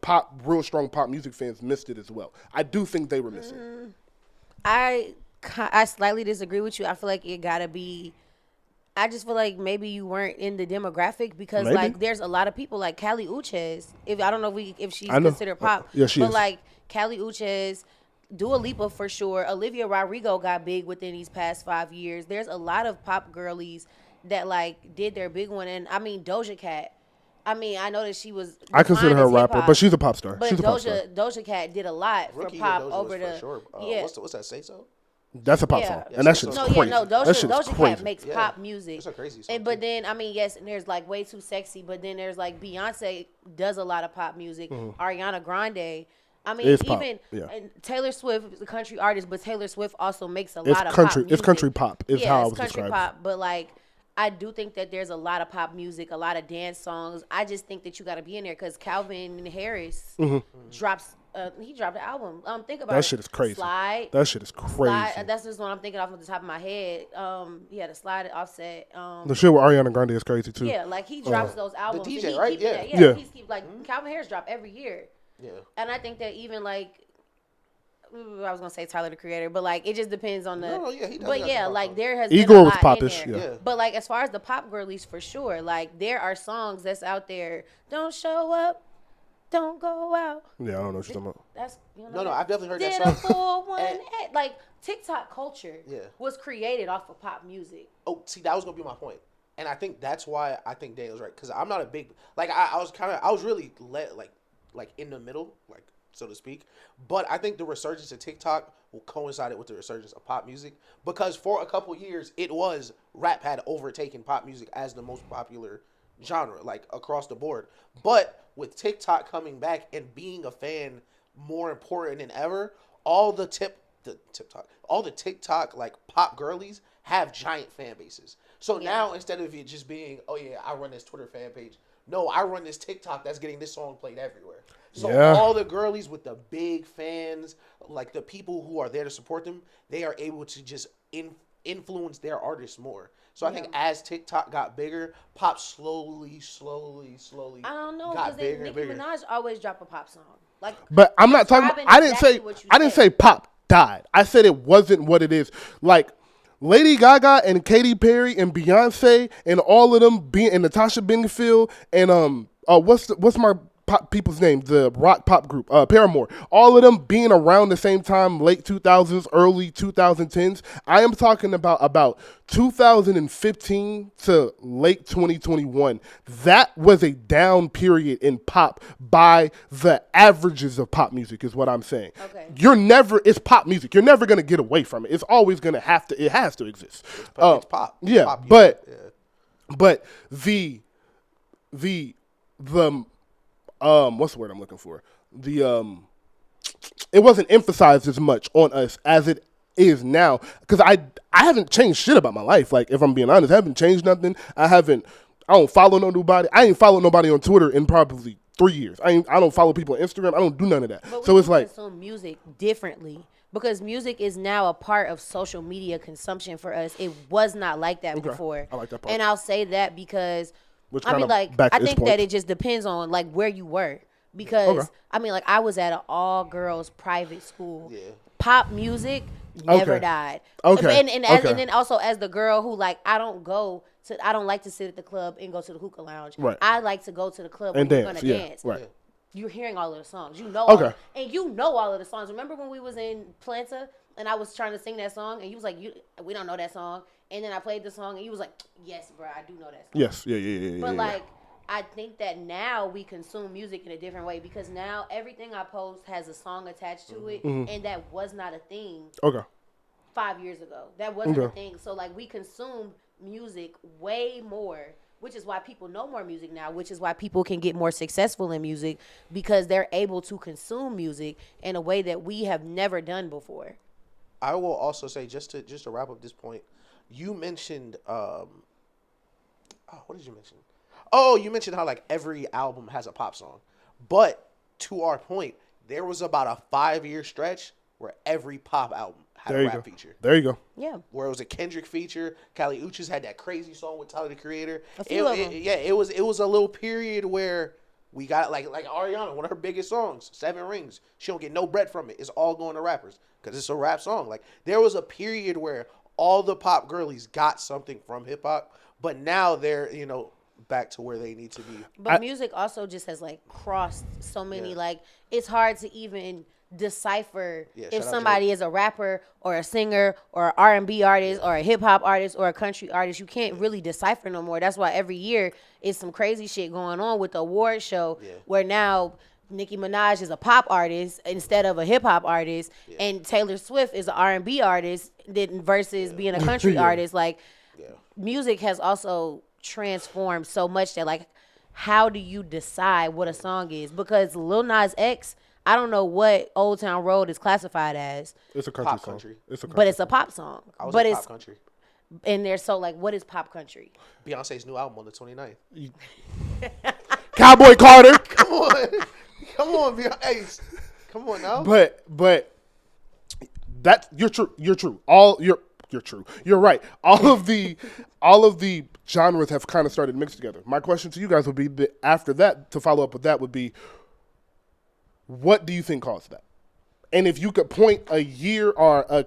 Speaker 3: real strong pop music fans missed it as well. I do think they were missing.
Speaker 2: I slightly disagree with you. I feel like it gotta be. I just feel like maybe you weren't in the demographic, because like there's a lot of people like Kali Uchis. If I don't know if she's considered pop,
Speaker 3: yeah, she is.
Speaker 2: like Kali Uchis, Dua Lipa for sure. Olivia Rodrigo got big within these past 5 years. There's a lot of pop girlies that like did their big one, and I mean Doja Cat. I mean, I know that she was.
Speaker 3: I consider her a rapper,
Speaker 2: hip-hop,
Speaker 3: but she's a pop star.
Speaker 2: But
Speaker 3: she's a pop star.
Speaker 2: Doja Cat did a lot
Speaker 1: Rookie
Speaker 2: for pop
Speaker 1: Doja
Speaker 2: over
Speaker 1: was
Speaker 2: the
Speaker 1: for sure.
Speaker 2: yeah.
Speaker 1: What's that? Say So.
Speaker 3: That's a pop song, and that shit's crazy.
Speaker 2: Doja Cat makes pop music.
Speaker 1: It's a crazy song.
Speaker 2: But then, I mean, yes, and there's like Way Too Sexy, but then there's like Beyonce does a lot of pop music. Ariana Grande. I mean,
Speaker 3: It's
Speaker 2: even
Speaker 3: pop,
Speaker 2: and Taylor Swift is a country artist, but Taylor Swift also makes a
Speaker 3: It's
Speaker 2: lot of
Speaker 3: country.
Speaker 2: pop music.
Speaker 3: It's country pop. Is how I was
Speaker 2: it's country
Speaker 3: describing.
Speaker 2: pop, but like I do think that there's a lot of pop music, a lot of dance songs. I just think that you got to be in there, because Calvin Harris drops. He dropped an album. Think about
Speaker 3: That
Speaker 2: it.
Speaker 3: shit is crazy.
Speaker 2: Slide.
Speaker 3: That shit is crazy.
Speaker 2: Slide, that's just what I'm thinking off the top of my head. He had a Slide, Offset.
Speaker 3: The shit with Ariana Grande is crazy too.
Speaker 2: Yeah, like he drops those albums.
Speaker 1: The DJ,
Speaker 2: and he
Speaker 1: right?
Speaker 2: keeps
Speaker 1: Yeah.
Speaker 2: that.
Speaker 3: Yeah.
Speaker 2: He's like Calvin Harris drop every year.
Speaker 1: Yeah.
Speaker 2: And I think that even like I was gonna say Tyler the Creator, but like it just depends on the.
Speaker 1: No, yeah, he does.
Speaker 2: But yeah, like there has
Speaker 3: Igor
Speaker 2: been a
Speaker 3: was
Speaker 2: lot
Speaker 3: popish,
Speaker 2: in there.
Speaker 3: yeah.
Speaker 2: But like as far as the pop girlies, for sure, like there are songs that's out there. Don't show up, don't go out.
Speaker 3: Yeah, I don't know what you're talking about.
Speaker 2: That's you know.
Speaker 1: No, I've definitely heard
Speaker 2: Did
Speaker 1: that
Speaker 2: a
Speaker 1: song.
Speaker 2: 418. Like TikTok culture
Speaker 1: Yeah.
Speaker 2: was created off of pop music.
Speaker 1: Oh, see, that was gonna be my point, and I think that's why I think Daniel's right, because I'm not a big like I was really like in the middle, like so to speak, but I think the resurgence of TikTok will coincide with the resurgence of pop music, because for a couple years rap had overtaken pop music as the most popular genre, like across the board. But with TikTok coming back and being a fan more important than ever, all the TikTok like pop girlies have giant fan bases. So now instead of it just being, oh yeah, I run this Twitter fan page, no, I run this TikTok that's getting this song played everywhere. So all the girlies with the big fans, like the people who are there to support them, they are able to just influence their artists more. So I think as TikTok got bigger, pop slowly
Speaker 2: I don't know,
Speaker 1: got
Speaker 2: because
Speaker 1: bigger
Speaker 2: Nicki
Speaker 1: and bigger.
Speaker 2: Minaj always drop a pop song. Like,
Speaker 3: But I'm not talking.
Speaker 2: describing
Speaker 3: I didn't
Speaker 2: exactly what you
Speaker 3: I didn't
Speaker 2: said.
Speaker 3: say pop died. I said it wasn't what it is. Like Lady Gaga and Katy Perry and Beyonce and all of them being and Natasha Bedingfield and what's my pop people's name? The rock pop group, Paramore. All of them being around the same time, late 2000s, early 2010s. I am talking about 2015 to late 2021. That was a down period in pop by the averages of pop music, is what I'm saying.
Speaker 2: Okay.
Speaker 3: It's pop music. You're never gonna get away from it. It's always gonna it has to exist.
Speaker 1: It's pop. It's
Speaker 3: Yeah,
Speaker 1: pop
Speaker 3: but
Speaker 1: music.
Speaker 3: but the what's the word I'm looking for? The it wasn't emphasized as much on us as it is now. Because I haven't changed shit about my life. Like, if I'm being honest, I haven't changed nothing. I don't follow nobody. I ain't followed nobody on Twitter in probably 3 years. I don't follow people on Instagram. I don't do none of that.
Speaker 2: But
Speaker 3: so
Speaker 2: we
Speaker 3: it's like
Speaker 2: consume music differently because music is now a part of social media consumption for us. It was not like that before.
Speaker 3: I like that part.
Speaker 2: And I'll say that because
Speaker 3: Which
Speaker 2: I
Speaker 3: kind
Speaker 2: mean,
Speaker 3: of
Speaker 2: like,
Speaker 3: back to
Speaker 2: I
Speaker 3: his
Speaker 2: think
Speaker 3: point.
Speaker 2: that it just depends on like where you were. Because
Speaker 3: Okay.
Speaker 2: I mean, like, I was at an all girls private school.
Speaker 1: Yeah.
Speaker 2: Pop music never
Speaker 3: Okay.
Speaker 2: died.
Speaker 3: Okay.
Speaker 2: And then also as the girl who like I don't like to sit at the club and go to the hookah lounge.
Speaker 3: Right.
Speaker 2: I like to go to the club
Speaker 3: And
Speaker 2: when
Speaker 3: dance,
Speaker 2: you're
Speaker 3: yeah,
Speaker 2: gonna dance.
Speaker 3: right.
Speaker 2: You're hearing all of the songs. You know
Speaker 3: Okay.
Speaker 2: and you know all of the songs. Remember when we was in Planta and I was trying to sing that song and you was like, we don't know that song. And then I played the song and you was like, yes, bro, I do know that song.
Speaker 3: Yes, yeah.
Speaker 2: But like, I think that now we consume music in a different way because now everything I post has a song attached to it, and that was not a thing
Speaker 3: Okay.
Speaker 2: 5 years ago. That wasn't a thing. So like, we consume music way more, which is why people know more music now, which is why people can get more successful in music because they're able to consume music in a way that we have never done before.
Speaker 1: I will also say, just to wrap up this point, you mentioned what did you mention? Oh, you mentioned how like every album has a pop song. But to our point, there was about a 5-year stretch where every pop album had a rap feature.
Speaker 3: There you go.
Speaker 2: Yeah.
Speaker 1: Where it was a Kendrick feature. Kali Uchis had that crazy song with Tyler the Creator.
Speaker 2: A few of them.
Speaker 1: Yeah, it was a little period where we got like Ariana, one of her biggest songs, 7 Rings. She don't get no bread from it. It's all going to rappers because it's a rap song. Like, there was a period where all the pop girlies got something from hip hop, but now they're, back to where they need to be.
Speaker 2: But music also just has like crossed so many, like, it's hard to even decipher if somebody is a rapper or a singer or an R&B artist or a hip hop artist or a country artist. You can't really decipher no more. That's why every year is some crazy shit going on with the award show where now Nicki Minaj is a pop artist instead of a hip hop artist, and Taylor Swift is an R&B artist versus being a country artist. Like, music has also transformed so much that, like, how do you decide what a song is? Because Lil Nas X, I don't know what Old Town Road is classified as.
Speaker 3: It's a country
Speaker 1: Pop
Speaker 3: song.
Speaker 1: country.
Speaker 2: But it's a pop song.
Speaker 1: I was
Speaker 2: but
Speaker 1: in
Speaker 2: it's
Speaker 1: pop country.
Speaker 2: and they're so like, what is pop country?
Speaker 1: Beyonce's new album on the 29th.
Speaker 3: Cowboy Carter.
Speaker 1: Come on, Beyonce. Come on now.
Speaker 3: But that you're true. You're true. You're true. You're right. All of the genres have kind of started mixed together. My question to you guys would be that after that, to follow up with that, would be, what do you think caused that? And if you could point a year or a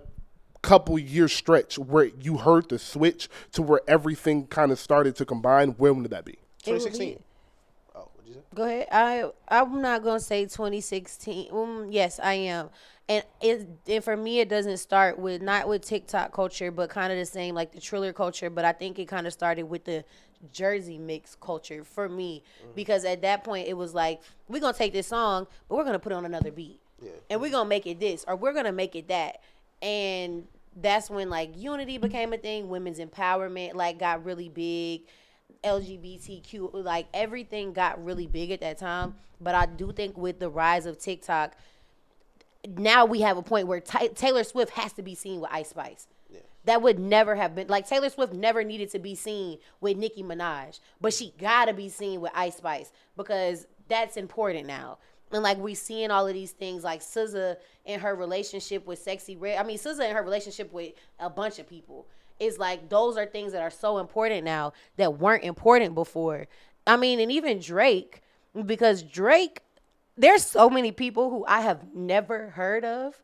Speaker 3: couple year stretch where you heard the switch to where everything kind of started to combine, when would that be?
Speaker 1: 2016. Oh, what'd you say?
Speaker 2: Go ahead. I'm not gonna say 2016. Yes, I am. And for me, it doesn't start with not with TikTok culture, but kind of the same like the Triller culture. But I think it kind of started with the Jersey mix culture for me, because at that point it was like, we're gonna take this song, but we're gonna put it on another beat, and we're gonna make it this or we're gonna make it that. And that's when like unity became a thing, women's empowerment like got really big, LGBTQ, like everything got really big at that time. But I do think with the rise of TikTok, now we have a point where Taylor Swift has to be seen with Ice Spice. That would never have been, like, Taylor Swift never needed to be seen with Nicki Minaj, but she gotta be seen with Ice Spice because that's important now. And like, we seeing all of these things like SZA in her relationship with Sexy Red. I mean, SZA in her relationship with a bunch of people. It's like, those are things that are so important now that weren't important before. I mean, and even Drake, because Drake, there's so many people who I have never heard of,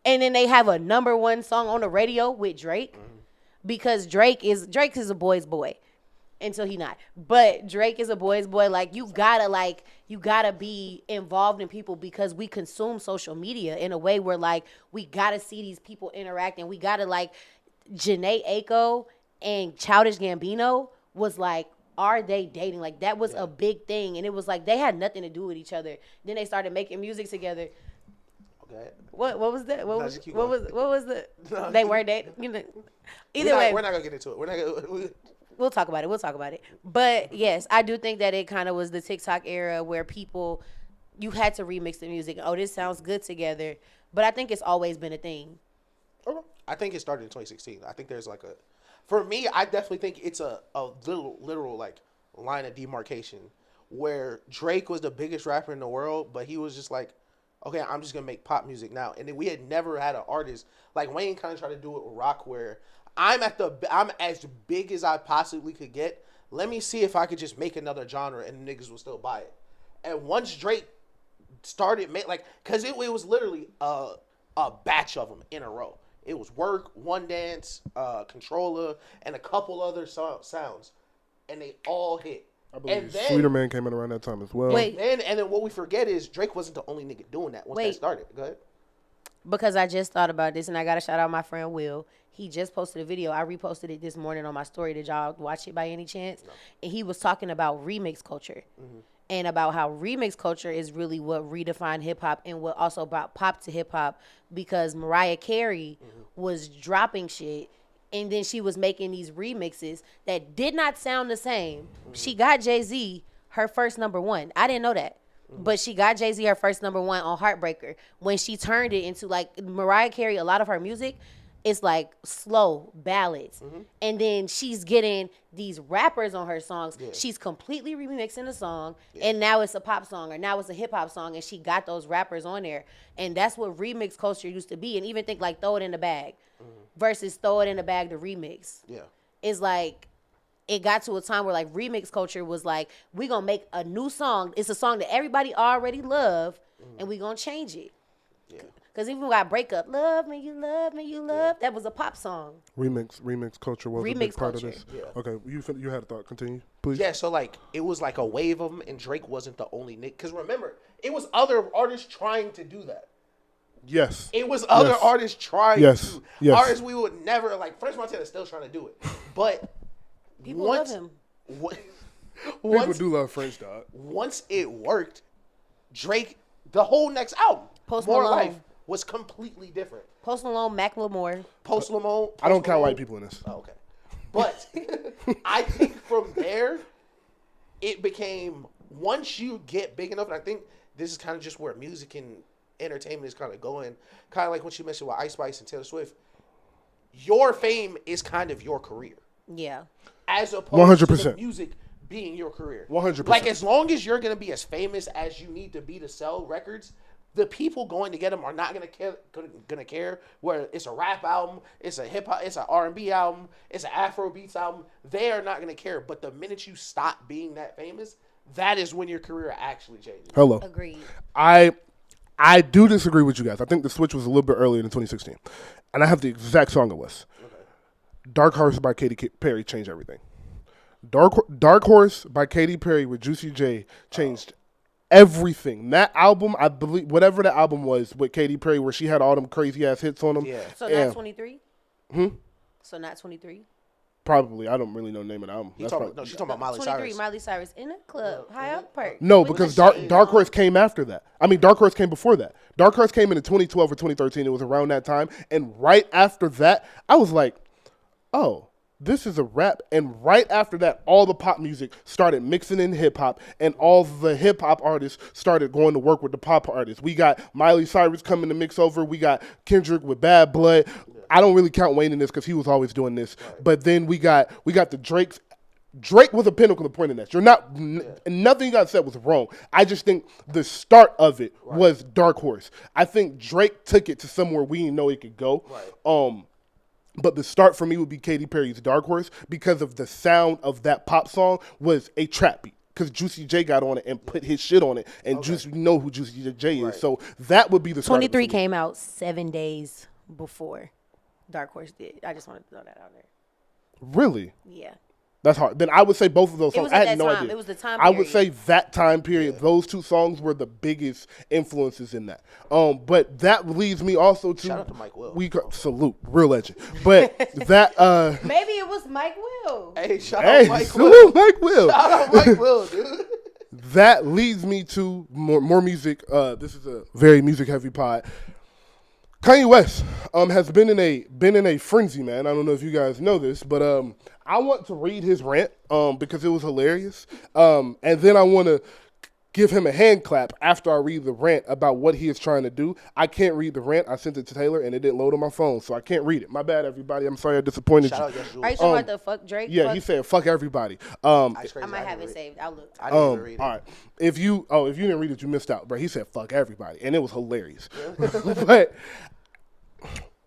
Speaker 2: and then they have a ¡1 song on the radio with Drake, because Drake is a boy's boy until he not. But Drake is a boy's boy. Like, you gotta be involved in people because we consume social media in a way where like we gotta see these people interact, and we gotta like Jhené Aiko and Childish Gambino was like, are they dating? Like, that was a big thing. And it was like, they had nothing to do with each other. Then they started making music together.
Speaker 1: Okay.
Speaker 2: What was that? What was the?
Speaker 1: No,
Speaker 2: they weren't dating. Either way,
Speaker 1: we're not gonna get into it.
Speaker 2: we'll talk about it. But yes, I do think that it kind of was the TikTok era where people you had to remix the music. Oh, this sounds good together. But I think it's always been a thing.
Speaker 1: Okay. I think it started in 2016. I think there's like a, for me, I definitely think it's a literal like line of demarcation where Drake was the biggest rapper in the world, but he was just like, okay, I'm just gonna make pop music now. And then we had never had an artist like Wayne kind of tried to do it with rock, where I'm as big as I possibly could get. Let me see if I could just make another genre and niggas will still buy it. And once Drake started cause it was literally a batch of them in a row. It was Work, One Dance, Controller, and a couple other sounds, and they all hit.
Speaker 3: I believe Sweeter Man came in around that time as well.
Speaker 2: Wait.
Speaker 1: And then what we forget is Drake wasn't the only nigga doing that once that started. Go ahead.
Speaker 2: Because I just thought about this, and I got to shout out my friend Will. He just posted a video. I reposted it this morning on my story. Did y'all watch it by any chance? No. And he was talking about remix culture. Mm-hmm. And about how remix culture is really what redefined hip-hop and what also brought pop to hip-hop, because Mariah Carey was dropping shit, and then she was making these remixes that did not sound the same. She got Jay-Z her first #1. I didn't know that. But she got Jay-Z her first #1 on Heartbreaker. When she turned it into, like, Mariah Carey, a lot of her music is like slow ballads. And then she's getting these rappers on her songs. Yeah. She's completely remixing the song, and now it's a pop song, or now it's a hip-hop song, and she got those rappers on there. And that's what remix culture used to be. And even think like Throw It in the Bag versus Throw It in the Bag the remix. Yeah. It's like, it got to a time where like remix culture was like, we gonna make a new song. It's a song that everybody already love, and we gonna change it. Yeah. Because even when I break up, love me, you love me, you love, that was a pop song.
Speaker 3: Remix culture was a big part of this. Yeah. Okay, you had a thought. Continue, please.
Speaker 1: Yeah, so like it was like a wave of them, and Drake wasn't the only nigga. Because remember, it was other artists trying to do that.
Speaker 3: Yes.
Speaker 1: It was other artists trying to.
Speaker 3: Yes.
Speaker 1: Artists we would never, like, French Montana is still trying to do it. But
Speaker 2: people love him.
Speaker 3: People do love French, dog.
Speaker 1: Once it worked, Drake, the whole next album,
Speaker 2: Post
Speaker 1: More
Speaker 2: Malone.
Speaker 1: Life, was completely different.
Speaker 2: Post Malone, Macklemore.
Speaker 1: Post Malone.
Speaker 3: I don't count white people in this.
Speaker 1: Oh, okay. But I think from there, it became, once you get big enough, and I think this is kind of just where music and entertainment is kind of going, kind of like what you mentioned with Ice Spice and Taylor Swift, your fame is kind of your career.
Speaker 2: Yeah.
Speaker 1: As opposed
Speaker 3: 100%.
Speaker 1: to the music being your career.
Speaker 3: 100%.
Speaker 1: Like, as long as you're going to be as famous as you need to be to sell records, the people going to get them are not going to care whether it's a rap album, it's a hip hop, it's an R&B album, it's an Afro beats album. They are not going to care. But the minute you stop being that famous, that is when your career actually changes.
Speaker 3: Hello.
Speaker 2: Agreed.
Speaker 3: I do disagree with you guys. I think the switch was a little bit earlier than 2016. And I have the exact song it was. Okay. Dark Horse by Katy Perry changed everything. Dark Horse by Katy Perry with Juicy J changed everything. That album, I believe, whatever the album was with Katy Perry, where she had all them crazy ass hits on them.
Speaker 1: Yeah.
Speaker 2: So not 23? So not 23?
Speaker 3: Probably. I don't really know the name of the album.
Speaker 1: She's talking about Miley
Speaker 2: 23,
Speaker 1: Cyrus.
Speaker 2: Miley Cyrus in a club, high up park.
Speaker 3: No, because Dark Horse came after that. I mean, Dark Horse came before that. Dark Horse came in 2012 or 2013. It was around that time. And right after that, I was like, oh, this is a rap. And right after that, all the pop music started mixing in hip-hop, and all the hip-hop artists started going to work with the pop artists. We got Miley Cyrus coming to mix over. We got Kendrick with Bad Blood. I don't really count Wayne in this because he was always doing this. Right. But then we got the Drakes. Drake was a pinnacle to point in that. You're not, nothing you guys said was wrong. I just think the start of it was Dark Horse. I think Drake took it to somewhere we didn't know it could go. Right. But the start for me would be Katy Perry's Dark Horse, because of the sound of that pop song was a trap beat. Because Juicy J got on it and put his shit on it, and Juicy, you know who Juicy J is. Right. So that would be the start.
Speaker 2: 23 came out 7 days before Dark Horse did. I just wanted to throw that out there.
Speaker 3: Really?
Speaker 2: Yeah.
Speaker 3: That's hard. Then I would say both of those songs.
Speaker 2: It was at
Speaker 3: I had
Speaker 2: that
Speaker 3: no
Speaker 2: time.
Speaker 3: idea.
Speaker 2: It was the time
Speaker 3: I
Speaker 2: period.
Speaker 3: would say that time period. Yeah. Those two songs were the biggest influences in that. But that leads me also to
Speaker 1: shout out to Mike Will.
Speaker 3: Salute, real legend. But that
Speaker 2: maybe it was Mike Will.
Speaker 1: Hey, shout out Mike
Speaker 3: salute
Speaker 1: Will.
Speaker 3: Mike Will.
Speaker 1: Shout out Mike Will, dude.
Speaker 3: That leads me to more music. This is a very music heavy pod. Kanye West has been in a frenzy, man. I don't know if you guys know this, but I want to read his rant because it was hilarious. And then I want to give him a hand clap after I read the rant about what he is trying to do. I can't read the rant. I sent it to Taylor, and it didn't load on my phone, so I can't read it. My bad, everybody. I'm sorry I disappointed
Speaker 1: Shout out,
Speaker 3: you.
Speaker 1: yes, Jules.
Speaker 2: Are you talking about the fuck Drake?
Speaker 3: Yeah,
Speaker 2: fuck?
Speaker 3: he said, fuck everybody.
Speaker 1: That's crazy.
Speaker 2: I might have it saved. I'll look.
Speaker 1: I didn't even read it.
Speaker 3: All right. If you didn't read it, you missed out, bro. He said, fuck everybody, and it was hilarious.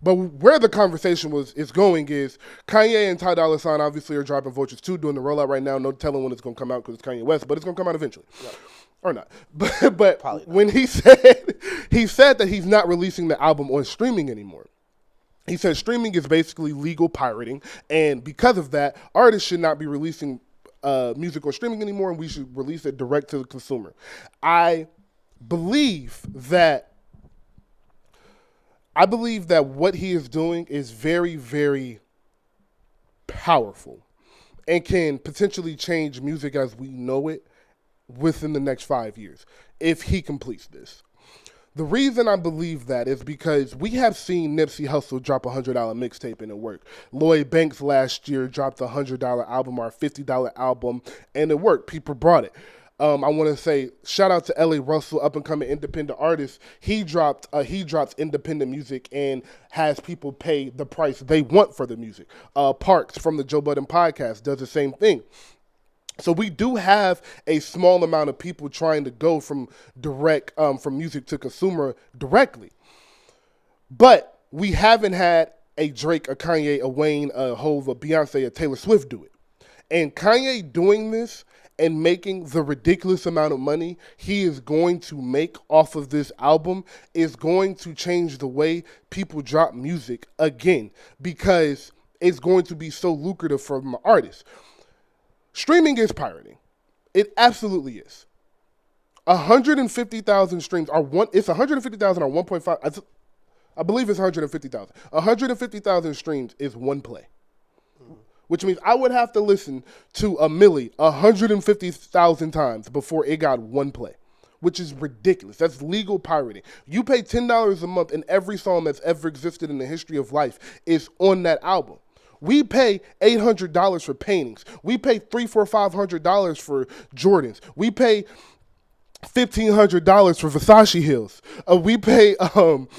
Speaker 3: But where the conversation is going is Kanye and Ty Dolla $ign obviously are dropping Vultures 2, doing the rollout right now. No telling when it's going to come out because it's Kanye West, but it's going to come out eventually. Yep. Or not. But when he said that he's not releasing the album on streaming anymore. He said streaming is basically legal pirating, and because of that, artists should not be releasing music on streaming anymore, and we should release it direct to the consumer. I believe that what he is doing is very, very powerful and can potentially change music as we know it within the next 5 years if he completes this. The reason I believe that is because we have seen Nipsey Hussle drop a $100 mixtape and it worked. Lloyd Banks last year dropped a $100 album or a $50 album and it worked. People brought it. I want to say shout out to L.A. Russell, up and coming independent artist. He drops independent music and has people pay the price they want for the music. Parks from the Joe Budden podcast does the same thing. So we do have a small amount of people trying to go from from music to consumer directly. But we haven't had a Drake, a Kanye, a Wayne, a Hove, a Beyonce, a Taylor Swift do it. And Kanye doing this and making the ridiculous amount of money he is going to make off of this album is going to change the way people drop music again because it's going to be so lucrative for my artists. Streaming is pirating. It absolutely is. 150,000 streams are it's 150,000 or 1.5. I believe it's 150,000. 150,000 streams is one play. Which means I would have to listen to a Millie 150,000 times before it got one play, which is ridiculous. That's legal pirating. You pay $10 a month and every song that's ever existed in the history of life is on that album. We pay $800 for paintings. We pay $300, $400, $500 for Jordans. We pay $1,500 for Versace heels. We pay.
Speaker 1: How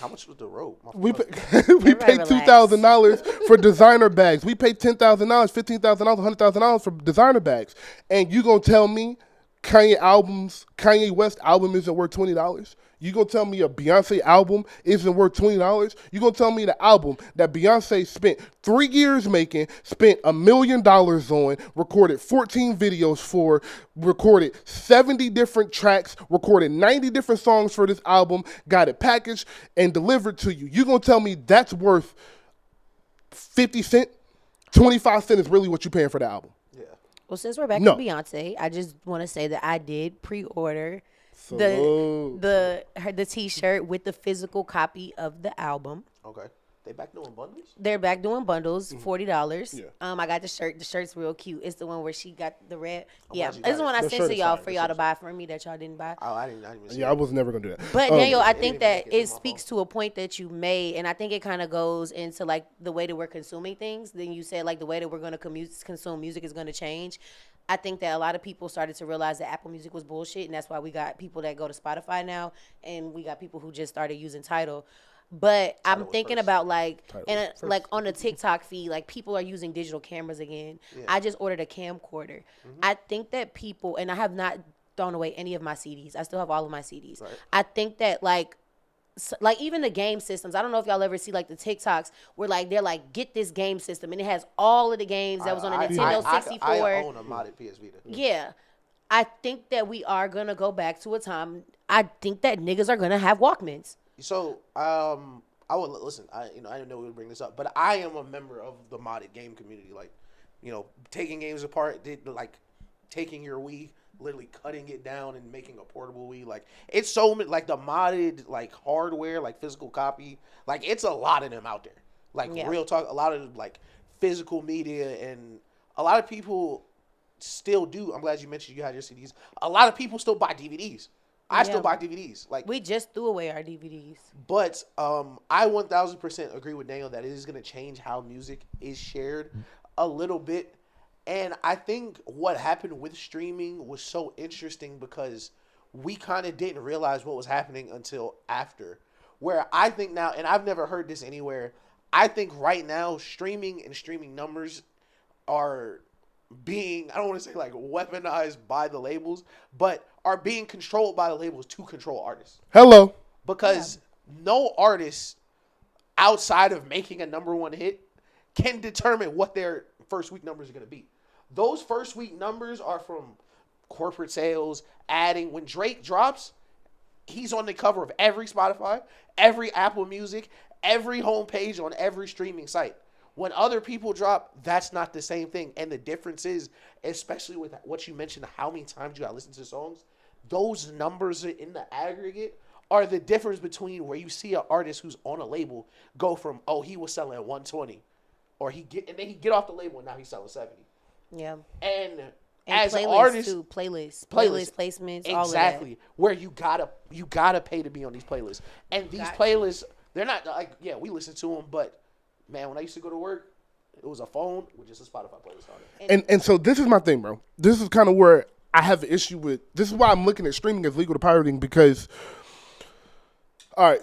Speaker 1: much was the rope?
Speaker 3: We pay $2,000 for designer bags. We pay $10,000, $15,000, $100,000 for designer bags. And you gonna tell me Kanye West album isn't worth $20? You gonna tell me a Beyonce album isn't worth $20? You gonna tell me the album that Beyonce spent 3 years making, spent $1 million on, recorded 14 videos for, recorded 70 different tracks, recorded 90 different songs for this album, got it packaged and delivered to you. You gonna tell me that's worth 50 cents? 25 cents is really what you're paying for the album?
Speaker 1: Yeah.
Speaker 2: Well, since we're back to Beyonce, I just want to say that I did pre-order the T-shirt with the physical copy of the album.
Speaker 1: Okay. They back doing bundles?
Speaker 2: They're back doing bundles, $40.
Speaker 3: Yeah.
Speaker 2: I got the shirt. The shirt's real cute. It's the one where she got the red.
Speaker 1: Yeah,
Speaker 2: it's the one I
Speaker 3: The
Speaker 2: sent
Speaker 3: shirt
Speaker 2: to
Speaker 3: is
Speaker 2: y'all
Speaker 3: fire.
Speaker 2: for y'all to buy for me that y'all didn't buy.
Speaker 1: Oh, I didn't even see
Speaker 3: Yeah, I was never gonna do that.
Speaker 2: But Daniel, I
Speaker 1: didn't
Speaker 2: think
Speaker 1: even
Speaker 2: that
Speaker 1: make it
Speaker 2: it
Speaker 1: through my
Speaker 2: speaks to a point that you made, and I think it kind of goes into like the way that we're consuming things. Then you said like the way that we're going to consume music is going to change. I think that a lot of people started to realize that Apple Music was bullshit, and that's why we got people that go to Spotify now, and we got people who just started using Tidal. But I'm thinking about like, like on the TikTok feed, like people are using digital cameras again. Yeah. I just ordered a camcorder. I think that people, and I have not thrown away any of my CDs. I still have all of my CDs. Right. I think that like even the game systems. I don't know if y'all ever see like the TikToks where like they're like, get this game system, and it has all of the games that was on the Nintendo 64.
Speaker 1: I own a modded PS Vita.
Speaker 2: Yeah. I think that we are gonna go back to a time. I think that niggas are gonna have Walkmans.
Speaker 1: So, I would listen. I didn't know we would bring this up, but I am a member of the modded game community. Like, taking games apart, taking your Wii, literally cutting it down and making a portable Wii. Like, it's so like the modded like hardware, like physical copy. Like, it's a lot of them out there. Like real talk, a lot of like physical media, and a lot of people still do. I'm glad you mentioned you had your CDs. A lot of people still buy DVDs. I still buy DVDs. Like,
Speaker 2: we just threw away our DVDs.
Speaker 1: But I 1,000% agree with Daniel that it is going to change how music is shared a little bit. And I think what happened with streaming was so interesting because we kind of didn't realize what was happening until after. Where I think now, and I've never heard this anywhere, I think right now streaming and streaming numbers are being, I don't want to say like weaponized by the labels, but are being controlled by the labels to control artists.
Speaker 3: Hello.
Speaker 1: Because no artist outside of making a number one hit can determine what their first week numbers are going to be. Those first week numbers are from corporate sales, adding. When Drake drops, he's on the cover of every Spotify, every Apple Music, every homepage on every streaming site. When other people drop, that's not the same thing. And the difference is, especially with what you mentioned, how many times you got to listen to songs, those numbers in the aggregate are the difference between where you see an artist who's on a label go from, oh, he was selling 120, or and then he get off the label and now he's selling 70.
Speaker 2: Yeah.
Speaker 1: And
Speaker 2: as
Speaker 1: an artist,
Speaker 2: too, playlist placements,
Speaker 1: exactly,
Speaker 2: all of that.
Speaker 1: where you gotta pay to be on these playlists. And these playlists, they're not like, yeah, we listen to them, but man, when I used to go to work, it was a phone with just a Spotify playlist on it.
Speaker 3: And so this is my thing, bro. This is kind of where I have an issue with. This is why I'm looking at streaming as legal to pirating, because, all right,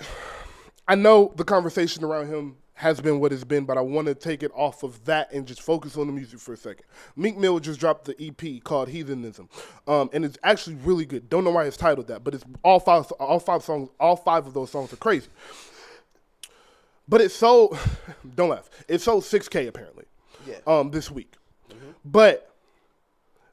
Speaker 3: I know the conversation around him has been what it's been, but I want to take it off of that and just focus on the music for a second. Meek Mill just dropped the EP called Heathenism, and it's actually really good. Don't know why it's titled that, but it's all five of those songs are crazy. But it's sold, don't laugh, it sold 6K apparently, this week. Mm-hmm. But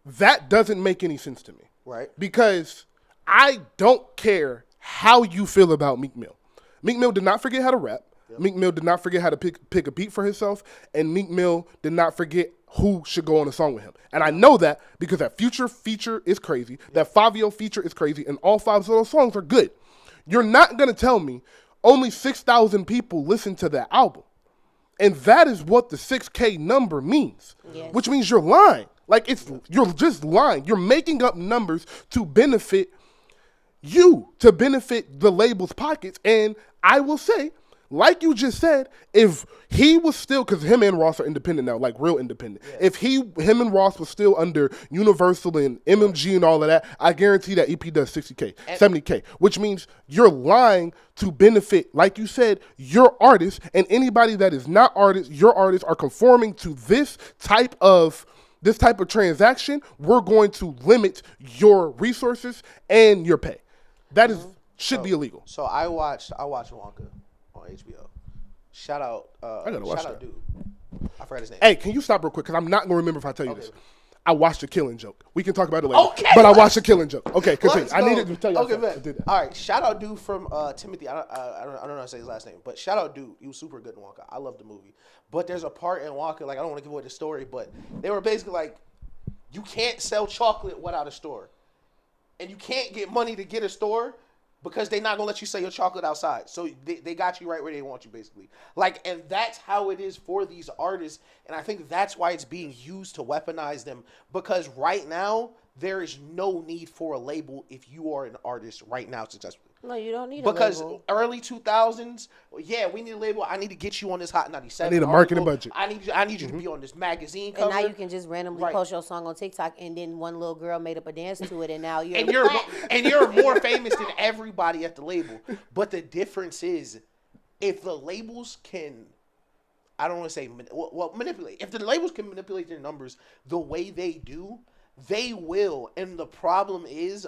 Speaker 3: that doesn't make any sense to me.
Speaker 1: Right.
Speaker 3: Because I don't care how you feel about Meek Mill. Meek Mill did not forget how to rap. Yep. Meek Mill did not forget how to pick a beat for himself. And Meek Mill did not forget who should go on a song with him. And I know that because that Future feature is crazy. Yep. That Fabio feature is crazy. And all five of those songs are good. You're not going to tell me only 6,000 people listen to that album. And that is what the 6K number means. Yes. Which means you're lying. Like, you're just lying. You're making up numbers to benefit you, to benefit the label's pockets. And I will say, like you just said, if he was still, because him and Ross are independent now, like real independent. Yeah. If him and Ross was still under Universal and MMG and all of that, I guarantee that EP does 60K, 70K, which means you're lying to benefit, like you said, your artist, and anybody that is not artists, your artists are conforming to this type of transaction. We're going to limit your resources and your pay. That should be illegal.
Speaker 1: So I watched Wonka on HBO. Shout out, dude. I forgot his name.
Speaker 3: Hey, can you stop real quick? Because I'm not going to remember if I tell you this. I watched The Killing Joke. We can talk about it later.
Speaker 1: Okay.
Speaker 3: But I watched The Killing Joke. Okay, continue. I needed to tell you.
Speaker 1: Okay, man. All right. Shout out dude from Timothy. I don't know how to say his last name, but shout out dude. He was super good in Wonka. I love the movie. But there's a part in Wonka, like, I don't want to give away the story, but they were basically like, you can't sell chocolate without a store. And you can't get money to get a store because they're not going to let you sell your chocolate outside. So they got you right where they want you, basically. Like, and that's how it is for these artists. And I think that's why it's being used to weaponize them. Because right now, there is no need for a label if you are an artist right now successfully.
Speaker 2: No, you don't need a label.
Speaker 1: Because early 2000s, yeah, we need a label. I need to get you on this Hot 97.
Speaker 3: I need a marketing budget.
Speaker 1: I need you to be on this magazine cover.
Speaker 2: And now you can just randomly post your song on TikTok, and then one little girl made up a dance to it, and now you're
Speaker 1: and you're more famous than everybody at the label. But the difference is, if the labels can, I don't want to say manipulate. If the labels can manipulate their numbers the way they do, they will. And the problem is,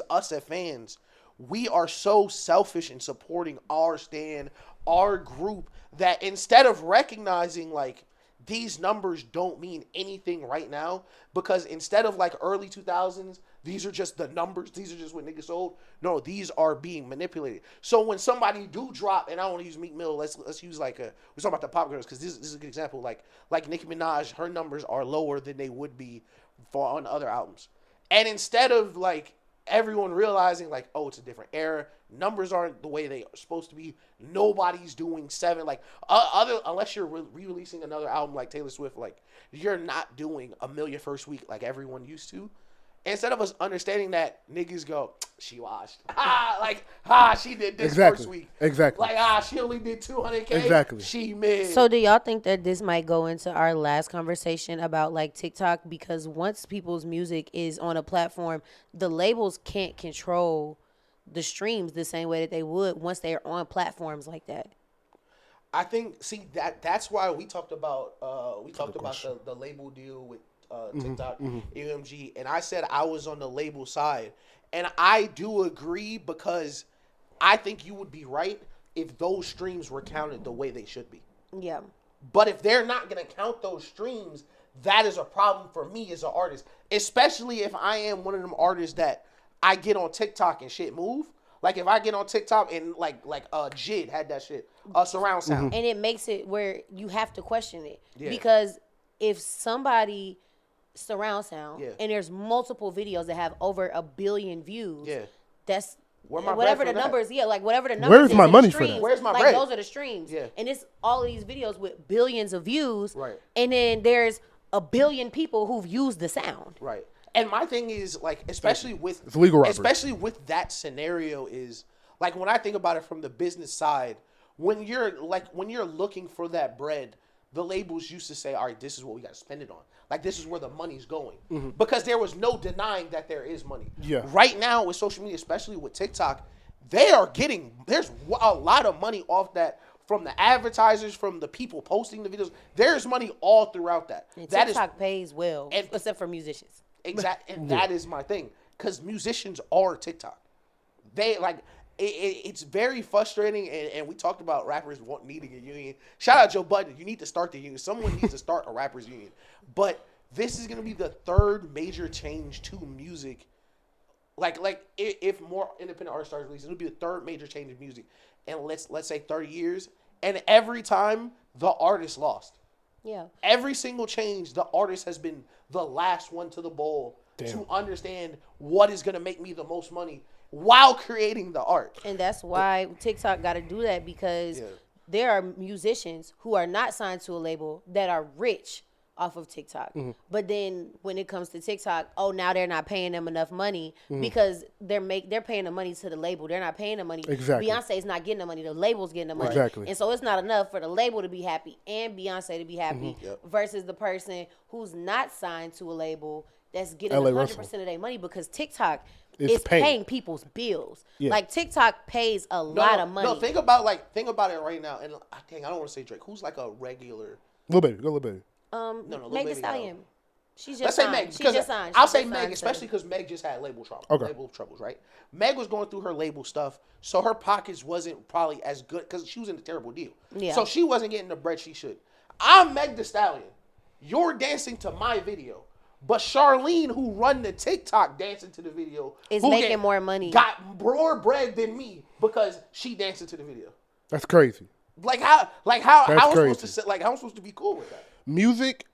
Speaker 1: us as fans, we are so selfish in supporting our stand, our group, that instead of recognizing, like, these numbers don't mean anything right now, because instead of, like, early 2000s, these are just the numbers, these are just what niggas sold. No, these are being manipulated. So when somebody do drop, and I don't want to use Meek Mill, let's use we're talking about the pop girls, because this is a good example. Like Nicki Minaj, her numbers are lower than they would be on other albums. And instead of, like, everyone realizing, like, oh, it's a different era, numbers aren't the way they are supposed to be, nobody's doing 7, like, unless you're re-releasing another album like Taylor Swift, like, you're not doing 1 million first week like everyone used to. instead of us understanding that, niggas go, she washed. She did this first week.
Speaker 3: Exactly.
Speaker 1: Like, she only did 200K.
Speaker 3: Exactly.
Speaker 1: She mid.
Speaker 2: So do y'all think that this might go into our last conversation about like TikTok? Because once people's music is on a platform, the labels can't control the streams the same way that they would once they're on platforms like that.
Speaker 1: I think, that's why we talked about the label deal with TikTok, UMG, and I said I was on the label side, and I do agree because I think you would be right if those streams were counted the way they should be.
Speaker 2: Yeah.
Speaker 1: But if they're not gonna count those streams, that is a problem for me as an artist, especially if I am one of them artists that I get on TikTok and shit move. Like if I get on TikTok and like Jid had that shit, surround sound.
Speaker 2: And it makes it where you have to question it.
Speaker 1: Yeah.
Speaker 2: Because if somebody surround sound and there's multiple videos that have over 1 billion views, that's whatever the numbers, whatever the numbers.
Speaker 3: Where's my money for that?
Speaker 1: Where's my bread?
Speaker 2: Those are the streams.
Speaker 1: Yeah.
Speaker 2: And it's all of these videos with billions of views.
Speaker 1: Right.
Speaker 2: And then there's 1 billion people who've used the sound.
Speaker 1: Right. And my thing is, like, especially with that scenario is, like, when I think about it from the business side, when you're looking for that bread, the labels used to say, all right, this is what we got to spend it on. Like, this is where the money's going. Because there was no denying that there is money.
Speaker 3: Yeah.
Speaker 1: Right now with social media, especially with TikTok, there's a lot of money off that from the advertisers, from the people posting the videos. There's money all throughout that.
Speaker 2: And TikTok pays well, except for musicians.
Speaker 1: Exactly. And that is my thing. Because musicians are TikTok. They, like... It's very frustrating, and we talked about rappers needing a union. Shout out Joe Budden. You need to start the union. Someone needs to start a rappers union. But this is going to be the third major change to music. Like if more independent artists start releasing, it'll be the third major change in music. And let's say 30 years. And every time, the artist lost.
Speaker 2: Yeah.
Speaker 1: Every single change, the artist has been the last one to the bowl to understand what is going to make me the most money while creating the art.
Speaker 2: And that's why TikTok got to do that, because there are musicians who are not signed to a label that are rich off of TikTok. But then when it comes to TikTok, now they're not paying them enough money because they're paying the money to the label. They're not paying the money.
Speaker 3: Exactly.
Speaker 2: Beyonce's not getting the money. The label's getting the money.
Speaker 3: Exactly.
Speaker 2: And so it's not enough for the label to be happy and Beyonce to be happy versus the person who's not signed to a label that's getting 100% of their money, because TikTok is paying people's bills. Yeah. Like TikTok pays a lot of money.
Speaker 1: No, think about it right now. And I don't want to say Drake. Who's like a regular?
Speaker 3: Lil Baby. Go Lil Baby.
Speaker 2: Meg Thee Stallion. She's just
Speaker 1: Let's say
Speaker 2: signed.
Speaker 1: Meg.
Speaker 2: She just signed.
Speaker 1: I'll say Meg, especially because Meg just had label trouble.
Speaker 3: Okay.
Speaker 1: Label troubles, right? Meg was going through her label stuff, so her pockets wasn't probably as good because she was in a terrible deal. Yeah. So she wasn't getting the bread she should. I'm Meg Thee Stallion. You're dancing to my video. But Charlene, who run the TikTok dancing to the video,
Speaker 2: is making more money.
Speaker 1: Got more bread than me because she dancing to the video.
Speaker 3: That's crazy.
Speaker 1: How am supposed to be cool with that?
Speaker 3: Music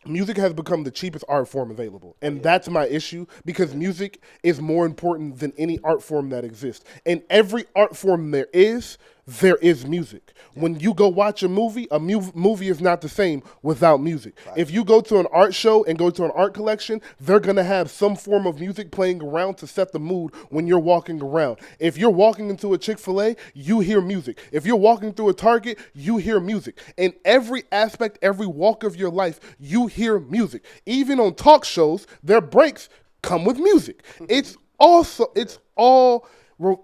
Speaker 3: has become the cheapest art form available. And that's my issue, because music is more important than any art form that exists. In every art form there is music. When you go watch a movie is not the same without music. Right. If you go to an art show and go to an art collection, they're going to have some form of music playing around to set the mood when you're walking around. If you're walking into a Chick-fil-A, you hear music. If you're walking through a Target, you hear music. In every aspect, every walk of your life, you hear music. Even on talk shows, their breaks come with music.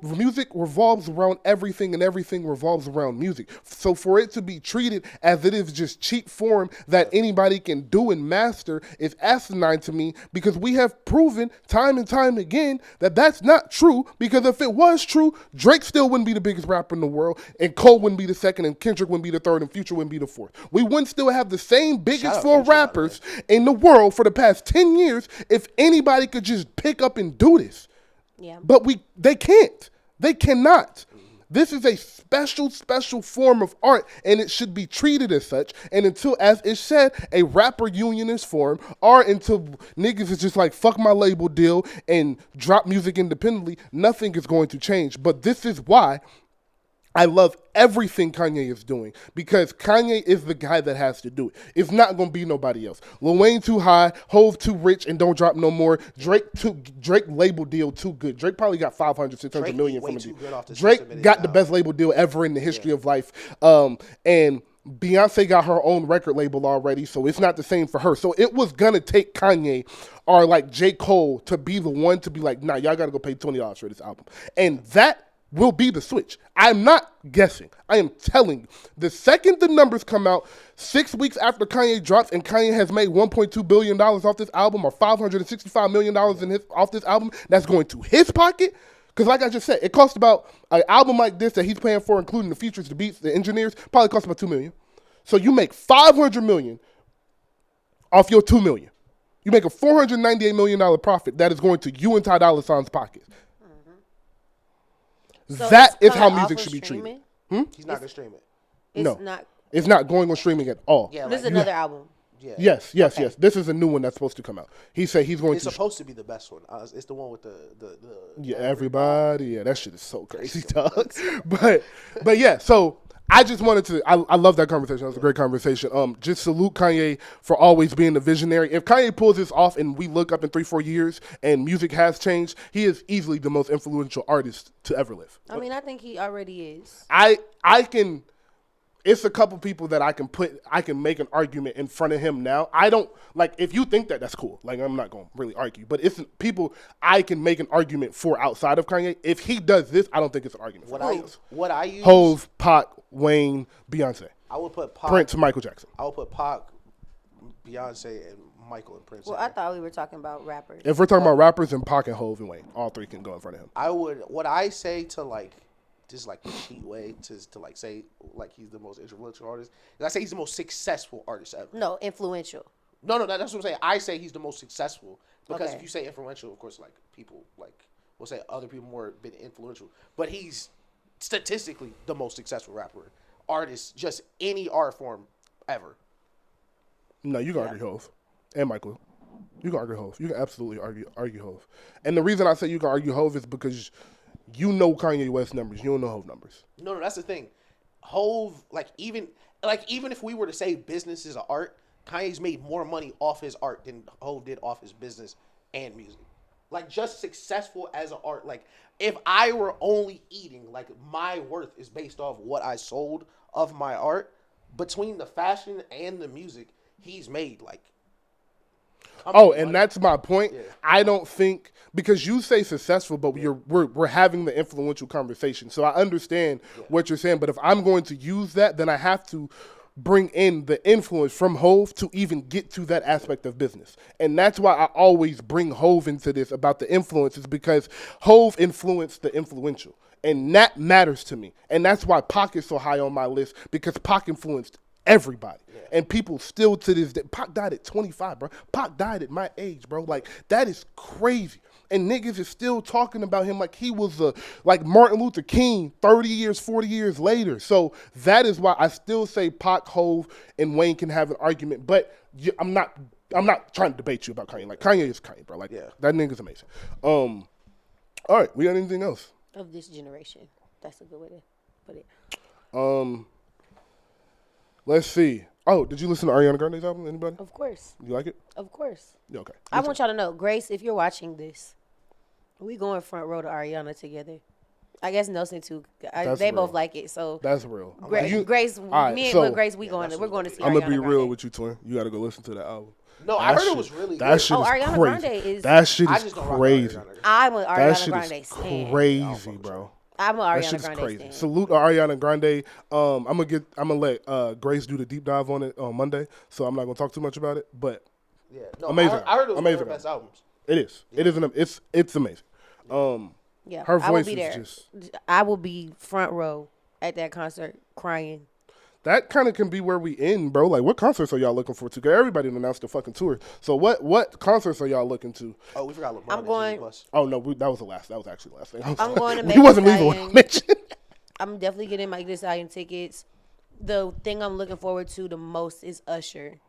Speaker 3: Music revolves around everything, and everything revolves around music. So for it to be treated as it is just cheap form that anybody can do and master is asinine to me, because we have proven time and time again that that's not true. Because if it was true, Drake still wouldn't be the biggest rapper in the world, and Cole wouldn't be the second, and Kendrick wouldn't be the third, and Future wouldn't be the fourth. We wouldn't still have the same biggest four rappers in the world for the past 10 years if anybody could just pick up and do this.
Speaker 2: Yeah.
Speaker 3: But they can't. They cannot. This is a special form of art, and it should be treated as such. And until, as it said, a rapper union is formed, or until niggas is just like, fuck my label deal and drop music independently, nothing is going to change. But this is why I love everything Kanye is doing because Kanye is the guy that has to do it. It's not gonna be nobody else. Lil Wayne too high, Hove too rich and don't drop no more. Drake label deal too good. Drake probably got 500, 600
Speaker 1: Drake
Speaker 3: million
Speaker 1: way
Speaker 3: from a
Speaker 1: too
Speaker 3: deal.
Speaker 1: good off the
Speaker 3: Drake got the best label deal ever in the history of life. And Beyonce got her own record label already, so it's not the same for her. So it was gonna take Kanye or like J. Cole to be the one to be like, nah, y'all gotta go pay $20 for this album. And that will be the switch. I'm not guessing. I am telling you. The second the numbers come out, 6 weeks after Kanye drops, and Kanye has made $1.2 billion off this album, or $565 million off this album, that's going to his pocket. Because like I just said, it costs about an album like this that he's paying for, including the features, the beats, the engineers, probably costs about $2 million. So you make $500 million off your $2 million. You make a $498 million profit that is going to you and Ty Dolla $ign's pockets.
Speaker 2: So
Speaker 3: that
Speaker 2: it's
Speaker 3: is how
Speaker 2: coming
Speaker 3: music
Speaker 2: off
Speaker 3: should
Speaker 2: of
Speaker 3: be treated.
Speaker 2: streaming?
Speaker 1: He's not gonna stream it.
Speaker 2: It's
Speaker 3: No.
Speaker 2: not.
Speaker 3: It's not going on streaming at all.
Speaker 1: Yeah,
Speaker 2: This is
Speaker 1: like,
Speaker 2: another album.
Speaker 1: yeah.
Speaker 3: Yes. This is a new one that's supposed to come out. He said he's going
Speaker 1: It's
Speaker 3: to.
Speaker 1: supposed to be the best one. It's the one with the
Speaker 3: Yeah, everybody. Yeah, that shit is so crazy, dog. But yeah, so I just wanted to. I love that conversation. That was a great conversation. Just salute Kanye for always being the visionary. If Kanye pulls this off and we look up in 3-4 years and music has changed, he is easily the most influential artist to ever live.
Speaker 2: I mean, I think he already is.
Speaker 3: I can. It's a couple people that I can make an argument in front of him now. I don't, like, if you think that, that's cool. Like, I'm not going to really argue. But it's people I can make an argument for outside of Kanye. If he does this, I don't think it's an argument for him.
Speaker 1: What I use,
Speaker 3: Hove, Pac, Wayne, Beyonce.
Speaker 1: I would put Pac,
Speaker 3: Prince, Michael Jackson.
Speaker 1: I would put Pac, Beyonce, and Michael and Prince.
Speaker 2: Well,
Speaker 1: in
Speaker 2: I
Speaker 1: there.
Speaker 2: thought we were talking about rappers.
Speaker 3: If we're talking about rappers, then Pac and Hove and Wayne. All three can go in front of him.
Speaker 1: I would. What I say to like, just like the cheat way to like say like he's the most influential artist. I say he's the most successful artist ever.
Speaker 2: No, influential.
Speaker 1: No, that's what I'm saying. I say he's the most successful because
Speaker 2: Okay.
Speaker 1: if you say influential, of course, like people like will say other people more been influential, but he's statistically the most successful rapper, artist, just any art form ever.
Speaker 3: No, you can argue Hove and Michael. You can argue Hove. You can absolutely argue Hove. And the reason I say you can argue Hove is because you know Kanye West numbers. You don't know Hove numbers.
Speaker 1: No, that's the thing. Hove, even if we were to say business is an art, Kanye's made more money off his art than Hove did off his business and music. Like, just successful as an art. Like, if I were only eating, like, my worth is based off what I sold of my art. Between the fashion and the music, he's made, like,
Speaker 3: and that's my point.
Speaker 1: Yeah.
Speaker 3: I don't think, because you say successful, but we're having the influential conversation. So I understand what you're saying, but if I'm going to use that, then I have to bring in the influence from Hove to even get to that aspect of business. And that's why I always bring Hove into this about the influences, because Hove influenced the influential. And that matters to me. And that's why Pac is so high on my list, because Pac influenced everybody. And people still to this day. Pac died at 25, bro. Pac died at my age, bro. Like, that is crazy. And niggas is still talking about him like he was like Martin Luther King 30 years, 40 years later. So that is why I still say Pac, Hove, and Wayne can have an argument. But I'm not trying to debate you about Kanye. Like, Kanye is Kanye, bro. Like, that nigga's amazing. All right, we got anything else?
Speaker 2: Of this generation. That's a good way to put it.
Speaker 3: Let's see. Oh, did you listen to Ariana Grande's album? Anybody?
Speaker 2: Of course.
Speaker 3: You like it?
Speaker 2: Of course.
Speaker 3: Yeah, okay.
Speaker 2: I want y'all to know, Grace, if you're watching this, we going front row to Ariana together. I guess Nelson too. They
Speaker 3: real.
Speaker 2: both like it, so
Speaker 3: That's real.
Speaker 2: Grace,
Speaker 3: right,
Speaker 2: me and
Speaker 3: so-
Speaker 2: Grace, we're going to see.
Speaker 3: I'm gonna be
Speaker 2: Ariana
Speaker 3: real
Speaker 2: Grande.
Speaker 3: with you, twin. You got to go listen to that album.
Speaker 1: No, I
Speaker 3: That
Speaker 1: heard
Speaker 3: shit-
Speaker 1: it was really
Speaker 3: That
Speaker 1: good.
Speaker 3: shit is
Speaker 2: Ariana
Speaker 3: crazy.
Speaker 2: Grande is-
Speaker 3: That shit
Speaker 1: I
Speaker 3: is
Speaker 1: just don't rock
Speaker 3: crazy.
Speaker 1: Ariana Grande.
Speaker 2: I'm an
Speaker 3: That
Speaker 2: Ariana
Speaker 3: shit
Speaker 2: Grande
Speaker 3: is
Speaker 2: stan.
Speaker 3: crazy, bro.
Speaker 2: I'm an
Speaker 3: That
Speaker 2: Ariana
Speaker 3: shit's
Speaker 2: Grande
Speaker 3: crazy.
Speaker 2: stan.
Speaker 3: Salute to Ariana Grande. I'm gonna let Grace do the deep dive on it on Monday, so I'm not gonna talk too much about it. But
Speaker 1: Yeah, no,
Speaker 3: Amazing.
Speaker 1: I heard it was one of her
Speaker 3: Amazing.
Speaker 1: best albums.
Speaker 3: it is. It is. It's amazing.
Speaker 2: Yeah,
Speaker 3: Her
Speaker 2: I will
Speaker 3: voice
Speaker 2: be
Speaker 3: is
Speaker 2: there.
Speaker 3: just-
Speaker 2: I will be front row at that concert crying.
Speaker 3: That kind of can be where we end, bro. Like, what concerts are y'all looking for? To everybody announced the fucking tour. So what concerts are y'all looking to?
Speaker 1: Oh, we forgot LeBron.
Speaker 2: I'm
Speaker 1: and
Speaker 2: going-
Speaker 1: Genie Plus.
Speaker 3: Oh no, that was the last. That was actually the last thing.
Speaker 2: I'm going to
Speaker 3: We
Speaker 2: Megan
Speaker 3: wasn't leaving
Speaker 2: Stallion.
Speaker 3: without mention.
Speaker 2: I'm definitely getting my Megan Thee Stallion tickets. The thing I'm looking forward to the most is Usher.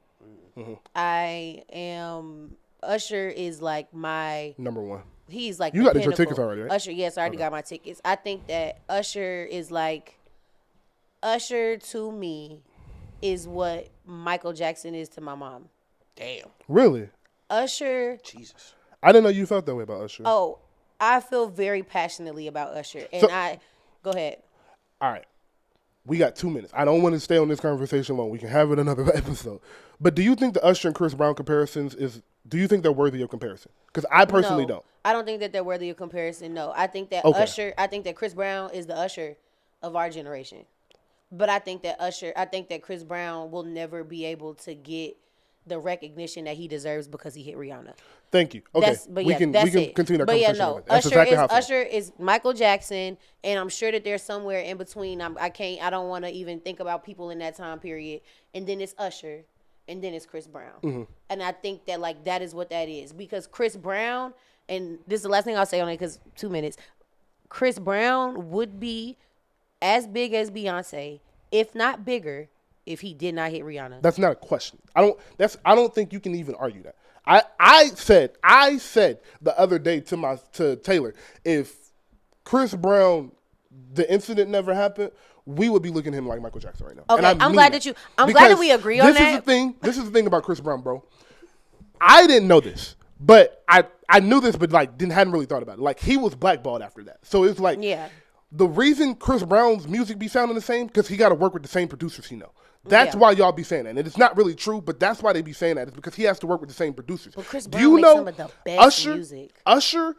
Speaker 2: Usher is like my.
Speaker 3: Number one.
Speaker 2: He's like
Speaker 3: You
Speaker 2: the
Speaker 3: got your
Speaker 2: pinnacle.
Speaker 3: tickets already, right?
Speaker 2: Usher, yes, I already got my tickets. I think that Usher is like Usher to me is what Michael Jackson is to my mom.
Speaker 1: Damn.
Speaker 3: Really?
Speaker 2: Usher.
Speaker 1: Jesus.
Speaker 3: I didn't know you felt that way about Usher.
Speaker 2: Oh, I feel very passionately about Usher, and go ahead.
Speaker 3: All right. We got 2 minutes. I don't want to stay on this conversation long. We can have it another episode. But do you think the Usher and Chris Brown comparisons do you think they're worthy of comparison? Because I personally don't.
Speaker 2: I don't think that they're worthy of comparison. No, I think that I think that Chris Brown is the Usher of our generation. But I think that Chris Brown will never be able to get the recognition that he deserves because he hit Rihanna.
Speaker 3: Thank you. Okay, we can continue that conversation. That's exactly how
Speaker 2: Usher is Michael Jackson, and I'm sure that there's somewhere in between. I don't want to even think about people in that time period. And then it's Usher, and then it's Chris Brown. Mm-hmm. And I think that that is what that is, because Chris Brown, and this is the last thing I'll say on it because 2 minutes. Chris Brown would be as big as Beyonce, if not bigger, if he did not hit Rihanna.
Speaker 3: That's not a question. I don't think you can even argue that. I said the other day to Taylor, if Chris Brown, the incident never happened, we would be looking at him like Michael Jackson right now.
Speaker 2: Okay, I'm glad that we agree on that.
Speaker 3: This is the thing about Chris Brown, bro. I didn't know this, but I knew this, but hadn't really thought about it. Like, he was blackballed after that. So it's like,
Speaker 2: yeah.
Speaker 3: The reason Chris Brown's music be sounding the same, because he got to work with the same producers he know. That's why y'all be saying that. And it's not really true, but that's why they be saying that. It's because he has to work with the same producers.
Speaker 2: But Chris Brown makes some of the best music.
Speaker 3: Usher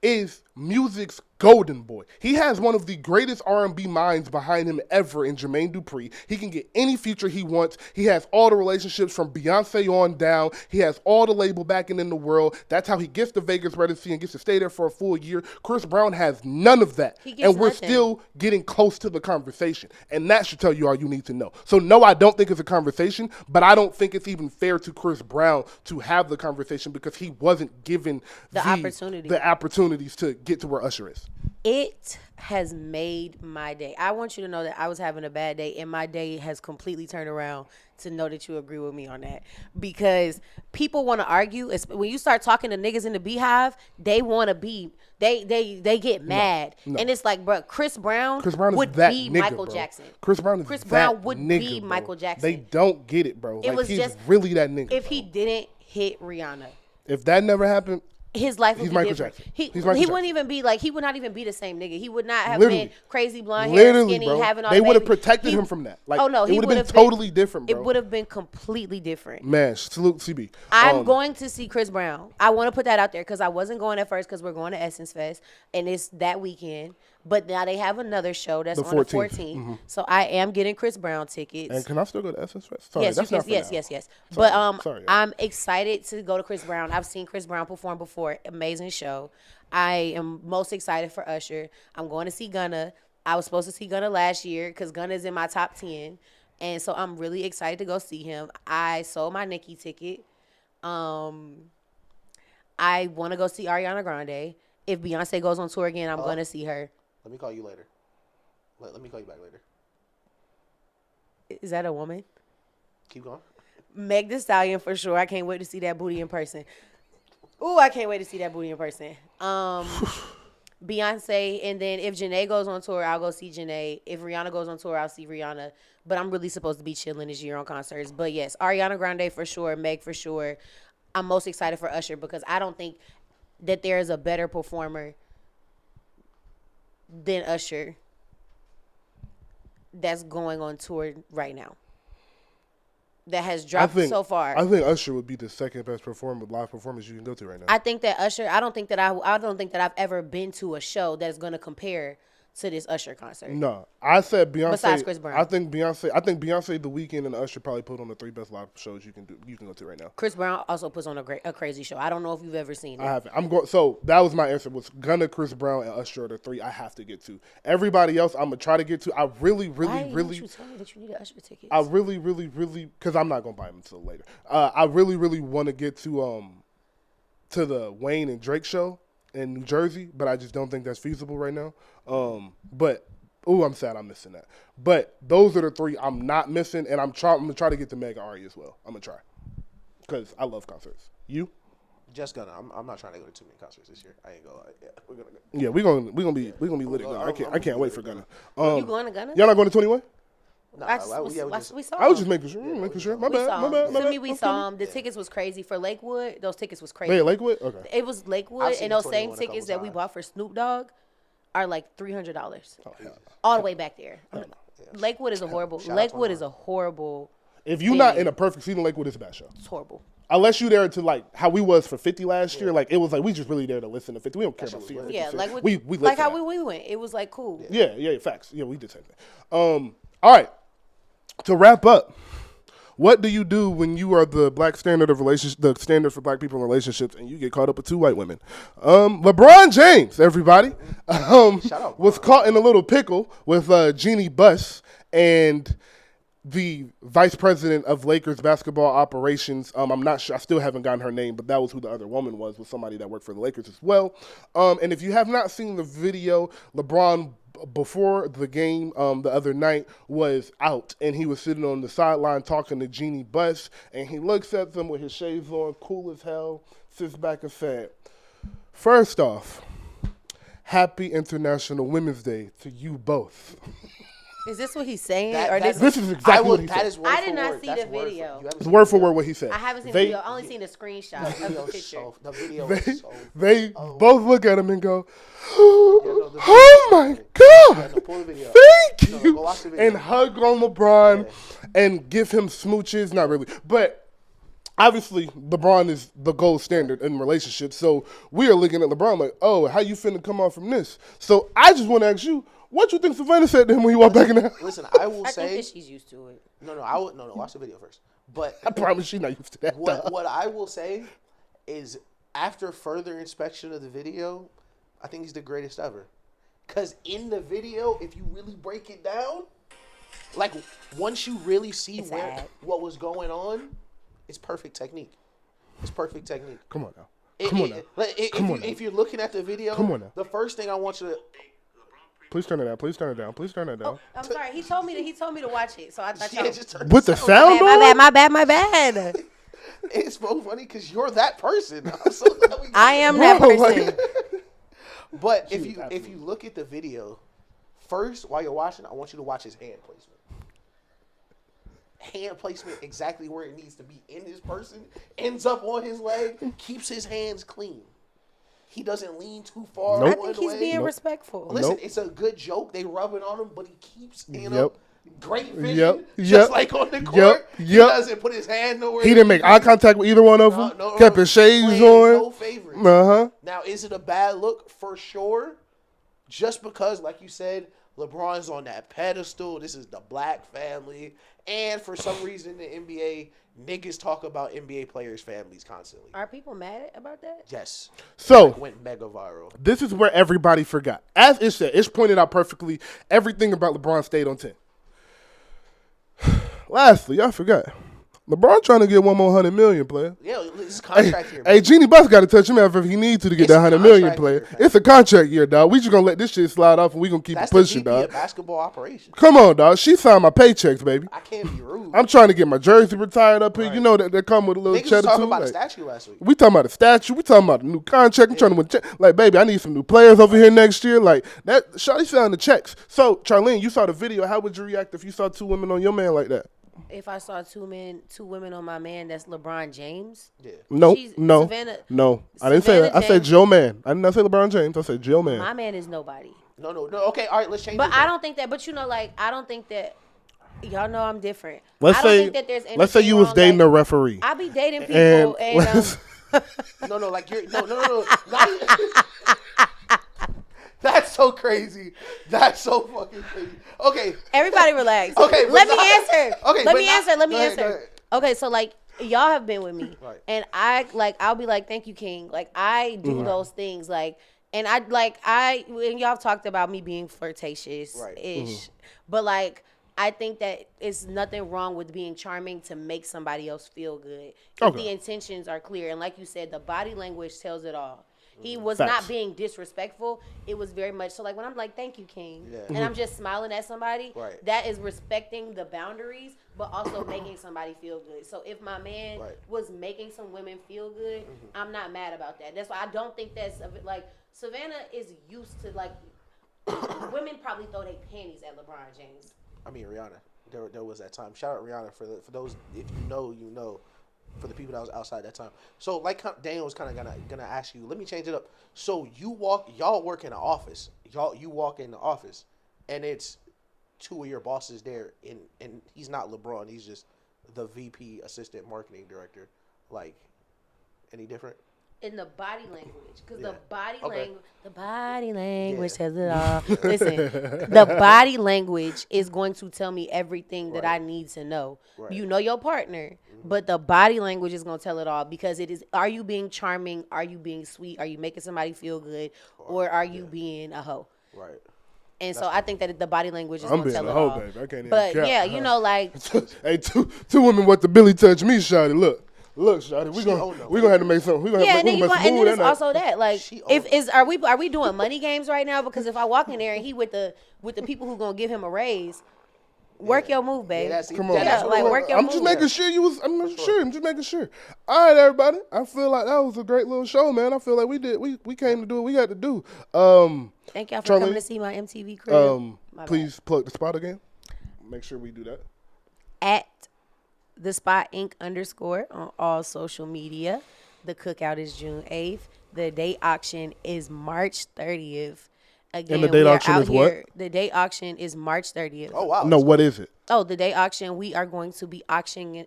Speaker 3: is music's golden boy. He has one of the greatest R&B minds behind him ever in Jermaine Dupri. He can get any feature he wants. He has all the relationships from Beyonce on down. He has all the label backing in the world. That's how he gets the Vegas residency and gets to stay there for a full year. Chris Brown has none of that. And we're still getting close to the conversation. And that should tell you all you need to know. So no, I don't think it's a conversation, but I don't think it's even fair to Chris Brown to have the conversation because he wasn't given the opportunities to get to where Usher is.
Speaker 2: It has made my day. I want you to know that I was having a bad day, and my day has completely turned around to know that you agree with me on that. Because people want to argue. When you start talking to niggas in the Beehive, they want to be, they get mad. No. And it's like, bro, Chris Brown would be Michael Jackson.
Speaker 3: Chris Brown would
Speaker 2: be Michael Jackson.
Speaker 3: They don't get it, bro. He's just really that nigga.
Speaker 2: If he didn't hit Rihanna.
Speaker 3: If that never happened,
Speaker 2: his life would be
Speaker 3: Michael
Speaker 2: different.
Speaker 3: Jackson.
Speaker 2: He wouldn't even be he would not even be the same nigga. He would not have been crazy blonde hair, skinny,
Speaker 3: bro.
Speaker 2: having all.
Speaker 3: They would have protected him from that. It would have been totally different, bro.
Speaker 2: It would have been completely different.
Speaker 3: Man, salute CB.
Speaker 2: I'm going to see Chris Brown. I want to put that out there because I wasn't going at first because we're going to Essence Fest and it's that weekend. But now they have another show that's on the 14th. Mm-hmm. So I am getting Chris Brown tickets.
Speaker 3: And can I still go to Essence Fest? Sorry,
Speaker 2: yes,
Speaker 3: that's not for now.
Speaker 2: Yes. But I'm excited to go to Chris Brown. I've seen Chris Brown perform before. Amazing show. I am most excited for Usher. I'm going to see Gunna. I was supposed to see Gunna last year because Gunna is in my top 10. And so I'm really excited to go see him. I sold my Nicki ticket. I want to go see Ariana Grande. If Beyonce goes on tour again, I'm going to see her.
Speaker 1: Let me call you later. Let me call you back later.
Speaker 2: Is that a woman?
Speaker 1: Keep going.
Speaker 2: Meg Thee Stallion for sure. I can't wait to see that booty in person. Ooh, I can't wait to see that booty in person. Beyonce, and then if Janae goes on tour, I'll go see Janae. If Rihanna goes on tour, I'll see Rihanna. But I'm really supposed to be chilling this year on concerts. But yes, Ariana Grande for sure, Meg for sure. I'm most excited for Usher because I don't think that there is a better performer than Usher that's going on tour right now. That has dropped so far.
Speaker 3: I think Usher would be the second best live performance you can go to right now.
Speaker 2: I think that Usher. I don't think that I've ever been to a show that's going to compare to this Usher concert.
Speaker 3: No, I said Beyonce.
Speaker 2: Besides Chris Brown,
Speaker 3: I think Beyonce, The Weeknd, and Usher probably put on the 3 best live shows you can go to right now.
Speaker 2: Chris Brown also puts on a crazy show. I don't know if you've ever seen it.
Speaker 3: I haven't. So that was my answer. Was Gunna, Chris Brown, and Usher are the 3 I have to get to. Everybody else, I'm gonna try to get to. I really.
Speaker 2: Why didn't you tell me that you need Usher tickets?
Speaker 3: I really, because I'm not gonna buy them until later. I really want to get to the Wayne and Drake show in New Jersey, but I just don't think that's feasible right now. I'm sad I'm missing that. But those are the 3 I'm not missing, and I'm gonna try to get to Meg and Ari as well. I'm gonna try because I love concerts. You?
Speaker 1: Just Gunna. I'm not trying to go to too many concerts this year. I ain't gonna lie. Yeah, we're gonna go.
Speaker 3: Yeah, we're gonna be lit at Gunna. I can't wait for Gunna.
Speaker 2: You going to Gunna?
Speaker 3: Y'all not going to 21?
Speaker 2: We saw
Speaker 3: I was
Speaker 2: him.
Speaker 3: just making sure. My
Speaker 2: We
Speaker 3: bad.
Speaker 2: saw
Speaker 3: My
Speaker 2: him.
Speaker 3: bad.
Speaker 2: To me, we saw him. The tickets was crazy for Lakewood. Those tickets was crazy.
Speaker 3: Wait, Lakewood? Okay.
Speaker 2: It was Lakewood,
Speaker 1: I've seen
Speaker 2: and those
Speaker 1: 21
Speaker 2: same
Speaker 1: a couple
Speaker 2: tickets that we
Speaker 1: times.
Speaker 2: bought for Snoop Dogg are like $300,
Speaker 3: Oh, hell no.
Speaker 2: all the way back there. Lakewood is a horrible.
Speaker 1: Shout out
Speaker 2: Lakewood
Speaker 1: 21.
Speaker 2: is a horrible.
Speaker 3: If you're not in a perfect season, Lakewood is a bad show.
Speaker 2: It's horrible.
Speaker 3: Unless you there to like how we was for 50 last year, like it was like we just really there to listen to 50. We don't care about seeing 50.
Speaker 2: Yeah, like
Speaker 3: we
Speaker 2: like how we went. It was like cool.
Speaker 3: Yeah, facts. Yeah, we did the same thing. All right. To wrap up, what do you do when you are the black standard of relationship, the standard for black people in relationships, and you get caught up with two white women? LeBron James, everybody, was caught in a little pickle with Jeannie Buss and the vice president of Lakers basketball operations. I'm not sure. I still haven't gotten her name, but that was who the other woman was somebody that worked for the Lakers as well. And if you have not seen the video, LeBron, before the game the other night, was out, and he was sitting on the sideline talking to Jeannie Buss, and he looks at them with his shades on, cool as hell, sits back and said, "First off, happy International Women's Day to you both."
Speaker 2: Is this what he's saying?
Speaker 3: This is exactly what he said.
Speaker 2: I did not see the video.
Speaker 3: It's word for word what he said.
Speaker 2: I haven't seen the video. I only seen the screenshot of the picture.
Speaker 1: The video
Speaker 3: They both look at him and go, "Oh my God,
Speaker 1: pull the video.
Speaker 3: thank you,"
Speaker 1: go watch the video.
Speaker 3: and hug on LeBron and give him smooches. Not really, but obviously LeBron is the gold standard in relationships. So we are looking at LeBron like, "Oh, how you finna come on from this?" So I just want to ask you, what you think Savannah said to him when he walked back in the house?
Speaker 1: Listen, I will say.
Speaker 2: I think that she's used to it.
Speaker 1: No. Watch the video first. But
Speaker 3: I promise she's not used to that.
Speaker 1: what I will say is, after further inspection of the video, I think he's the greatest ever. Because in the video, if you really break it down, like once you really see what was going on, it's perfect technique. It's perfect technique.
Speaker 3: Come on now.
Speaker 1: If you're looking at the video,
Speaker 3: Come on now.
Speaker 1: the first thing I want you to.
Speaker 3: Please turn it down. Please turn it down. Please turn it down.
Speaker 2: I'm sorry. He told me to watch it, so I thought y'all.
Speaker 1: Just turn
Speaker 3: With the sound on?
Speaker 2: My bad.
Speaker 1: It's so funny because you're that person. I'm so glad we got
Speaker 2: I am that person.
Speaker 1: But if you look at the video, first while you're watching, I want you to watch his hand placement. Hand placement exactly where it needs to be in this person, ends up on his leg, keeps his hands clean. He doesn't lean too far.
Speaker 3: Nope.
Speaker 2: I think he's being respectful.
Speaker 1: Listen,
Speaker 3: Nope.
Speaker 1: it's a good joke. They rub it on him, but he keeps,
Speaker 3: Yep.
Speaker 1: great vision.
Speaker 3: Yep.
Speaker 1: Just like on the court. He doesn't put his hand nowhere.
Speaker 3: He didn't make eye contact with either one of them. Kept his shades
Speaker 1: No
Speaker 3: on.
Speaker 1: favorites.
Speaker 3: Uh-huh.
Speaker 1: Now, is it a bad look? For sure. Just because, like you said, LeBron's on that pedestal. This is the black family. And for some reason, the NBA, niggas talk about NBA players' families constantly.
Speaker 2: Are people mad about that?
Speaker 1: Yes.
Speaker 3: So,
Speaker 1: Went mega viral.
Speaker 3: this is where everybody forgot. As Ish said, Ish pointed out perfectly, everything about LeBron stayed on 10. Lastly, y'all forgot. LeBron trying to get one more $100 million, player.
Speaker 1: Yeah, this is contract year.
Speaker 3: Hey, Jeannie Buss got to touch him out if he needs to get
Speaker 1: It's
Speaker 3: that
Speaker 1: a
Speaker 3: $100 million,
Speaker 1: contract
Speaker 3: player.
Speaker 1: year, man.
Speaker 3: It's a contract year, dog. We just going to let this shit slide off and we going to keep
Speaker 1: That's
Speaker 3: it pushing,
Speaker 1: the VP
Speaker 3: dog.
Speaker 1: of basketball operations.
Speaker 3: Come on, dog. She signed my paychecks, baby.
Speaker 1: I can't be rude.
Speaker 3: I'm trying to get my jersey retired up here.
Speaker 1: Right.
Speaker 3: You know that they come with a little
Speaker 1: Niggas was
Speaker 3: cheddar
Speaker 1: talking
Speaker 3: too.
Speaker 1: about a
Speaker 3: Like,
Speaker 1: statue last week.
Speaker 3: we talking about a statue. We talking about a new contract. I'm trying to win. Like, baby, I need some new players over here next year. Like that. Shawty signed the checks. So, Charlene, you saw the video. How would you react if you saw two women on your man like that?
Speaker 2: If I saw two women on my man, that's LeBron James.
Speaker 1: Yeah.
Speaker 3: No,
Speaker 2: She's-
Speaker 3: no,
Speaker 2: Savannah-
Speaker 3: no. I didn't say that.
Speaker 2: Savannah
Speaker 3: I said
Speaker 2: James-
Speaker 3: Joe Man. I did not say LeBron James. I said Joe Man.
Speaker 2: My man is nobody.
Speaker 1: No. Okay, all right, let's change it.
Speaker 2: But I don't think that. But I don't think that. Y'all know I'm different.
Speaker 3: Let's
Speaker 2: I don't
Speaker 3: say.
Speaker 2: think that there's
Speaker 3: Let's say
Speaker 2: anything
Speaker 3: you was
Speaker 2: wrong,
Speaker 3: dating
Speaker 2: like,
Speaker 3: a referee.
Speaker 2: I be dating people
Speaker 3: And
Speaker 2: and
Speaker 1: No, like you're no. That's so crazy. That's so fucking crazy. Okay.
Speaker 2: everybody relax.
Speaker 1: Okay,
Speaker 2: let
Speaker 1: but
Speaker 2: me answer.
Speaker 1: Okay,
Speaker 2: let
Speaker 1: but
Speaker 2: me
Speaker 1: not-
Speaker 2: answer. Let me
Speaker 1: go ahead,
Speaker 2: answer.
Speaker 1: go ahead.
Speaker 2: Okay, so like y'all have been with me,
Speaker 1: Right.
Speaker 2: and I'll be like, thank you, King. Like I do those things, like, and and y'all talked about me being flirtatious,
Speaker 1: Right.
Speaker 2: ish, but like. I think that it's nothing wrong with being charming to make somebody else feel good if
Speaker 3: Okay.
Speaker 2: the intentions are clear. And like you said, the body language tells it all. He was
Speaker 3: Facts.
Speaker 2: not being disrespectful. It was very much so. Like when I'm like, "Thank you, King,"
Speaker 1: Yeah.
Speaker 2: and I'm just smiling at somebody,
Speaker 1: Right.
Speaker 2: that is respecting the boundaries, but also making somebody feel good. So if my man
Speaker 1: Right.
Speaker 2: was making some women feel good, I'm not mad about that. That's why I don't think that's like Savannah is used to like women probably throw their panties at LeBron James.
Speaker 1: I mean Rihanna. there was that time. Shout out Rihanna for those, if you know, you know, for the people that was outside that time. So like Daniel was kind of gonna ask you. Let me change it up. So y'all work in the office. You walk in the office, and it's two of your bosses there, and he's not LeBron. He's just the VP, assistant marketing director. Like, any different?
Speaker 2: In the body language, because
Speaker 1: Yeah.
Speaker 2: the body language
Speaker 1: Yeah.
Speaker 2: says it all. Listen, the body language is going to tell me everything that I
Speaker 1: Right.
Speaker 2: need to know.
Speaker 1: Right.
Speaker 2: You know your partner, but the body language is going to tell it all, because it is, are you being charming? Are you being sweet? Are you making somebody feel good? Or are you being a hoe?
Speaker 1: Right.
Speaker 2: And so I think that the body language is
Speaker 3: I'm
Speaker 2: going to
Speaker 3: being
Speaker 2: tell
Speaker 3: a
Speaker 2: it
Speaker 3: hoe,
Speaker 2: all.
Speaker 3: baby. I can't even
Speaker 2: But
Speaker 3: count.
Speaker 2: yeah, you know, like,
Speaker 3: Hey, two women want the Billy touch me, shawty. Look, shawty. We gonna have to make something. We gonna
Speaker 2: yeah,
Speaker 3: have
Speaker 2: and then
Speaker 3: to
Speaker 2: you
Speaker 3: make
Speaker 2: and
Speaker 3: some
Speaker 2: then
Speaker 3: mood
Speaker 2: it's
Speaker 3: that night.
Speaker 2: also that, like,
Speaker 1: She
Speaker 2: if
Speaker 1: owned
Speaker 2: is are we doing money games right now? Because if I walk in there and he with the people who gonna give him a raise, work your move, babe.
Speaker 1: Yeah, that's,
Speaker 3: Come
Speaker 1: that-
Speaker 3: on,
Speaker 1: that's
Speaker 2: Yeah,
Speaker 1: what
Speaker 2: like,
Speaker 1: it was.
Speaker 2: work your
Speaker 3: I'm just
Speaker 2: move.
Speaker 3: making sure you was. I'm just making sure. All right, everybody. I feel like that was a great little show, man. I feel like we came to do what we got to do.
Speaker 2: Thank y'all for
Speaker 3: Charlie,
Speaker 2: coming to see my MTV crib. My
Speaker 3: please plug the spot again. Make sure we do that.
Speaker 2: bad. At the Spot Inc. _ on all social media. The cookout is June 8th. The date auction is March 30th. Again,
Speaker 3: the date
Speaker 2: we are
Speaker 3: auction
Speaker 2: out
Speaker 3: is what?
Speaker 2: here. The date auction is March 30th.
Speaker 1: Oh wow.
Speaker 3: No, what is it?
Speaker 2: Oh, the day auction, we are going to be auctioning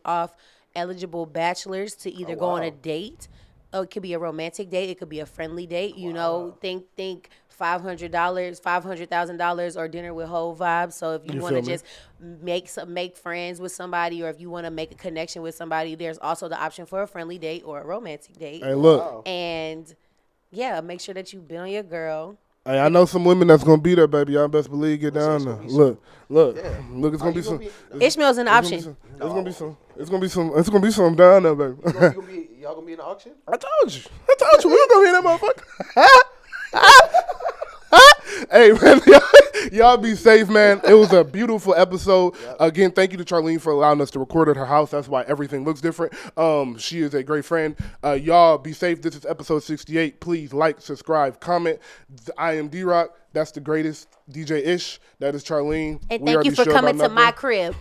Speaker 2: off eligible bachelors to either go on a
Speaker 1: wow.
Speaker 2: date. Oh, it could be a romantic date. It could be a friendly date. You know, think $500, $500,000, or dinner with whole vibes. So if you
Speaker 3: You
Speaker 2: want to
Speaker 3: feel me?
Speaker 2: just make friends with somebody, or if you want to make a connection with somebody, there's also the option for a friendly date or a romantic date.
Speaker 3: Hey, look.
Speaker 1: Wow.
Speaker 2: And yeah, make sure that you been on your girl.
Speaker 3: Hey, I know some women that's gonna be there, baby. Y'all best believe get down
Speaker 1: it's
Speaker 3: there.
Speaker 1: gonna be
Speaker 3: Look.
Speaker 1: Yeah.
Speaker 3: It's gonna be
Speaker 1: you
Speaker 3: some.
Speaker 1: gonna
Speaker 2: Ishmael's an option.
Speaker 3: It's gonna be some. It's gonna be some down there, baby.
Speaker 1: Y'all gonna be in the auction?
Speaker 3: I told you. We gonna be in that motherfucker. Hey, man, y'all be safe, man. It was a beautiful episode. Again, thank you to Charlene for allowing us to record at her house. That's why everything looks different. She is a great friend. Y'all be safe. This is episode 68. Please like, subscribe, comment. I am D-Rock. That's the greatest DJ Ish. That is Charlene.
Speaker 2: And
Speaker 3: We
Speaker 2: thank
Speaker 3: already
Speaker 2: you for
Speaker 3: showed
Speaker 2: coming
Speaker 3: about
Speaker 2: to my
Speaker 3: nothing.
Speaker 2: crib.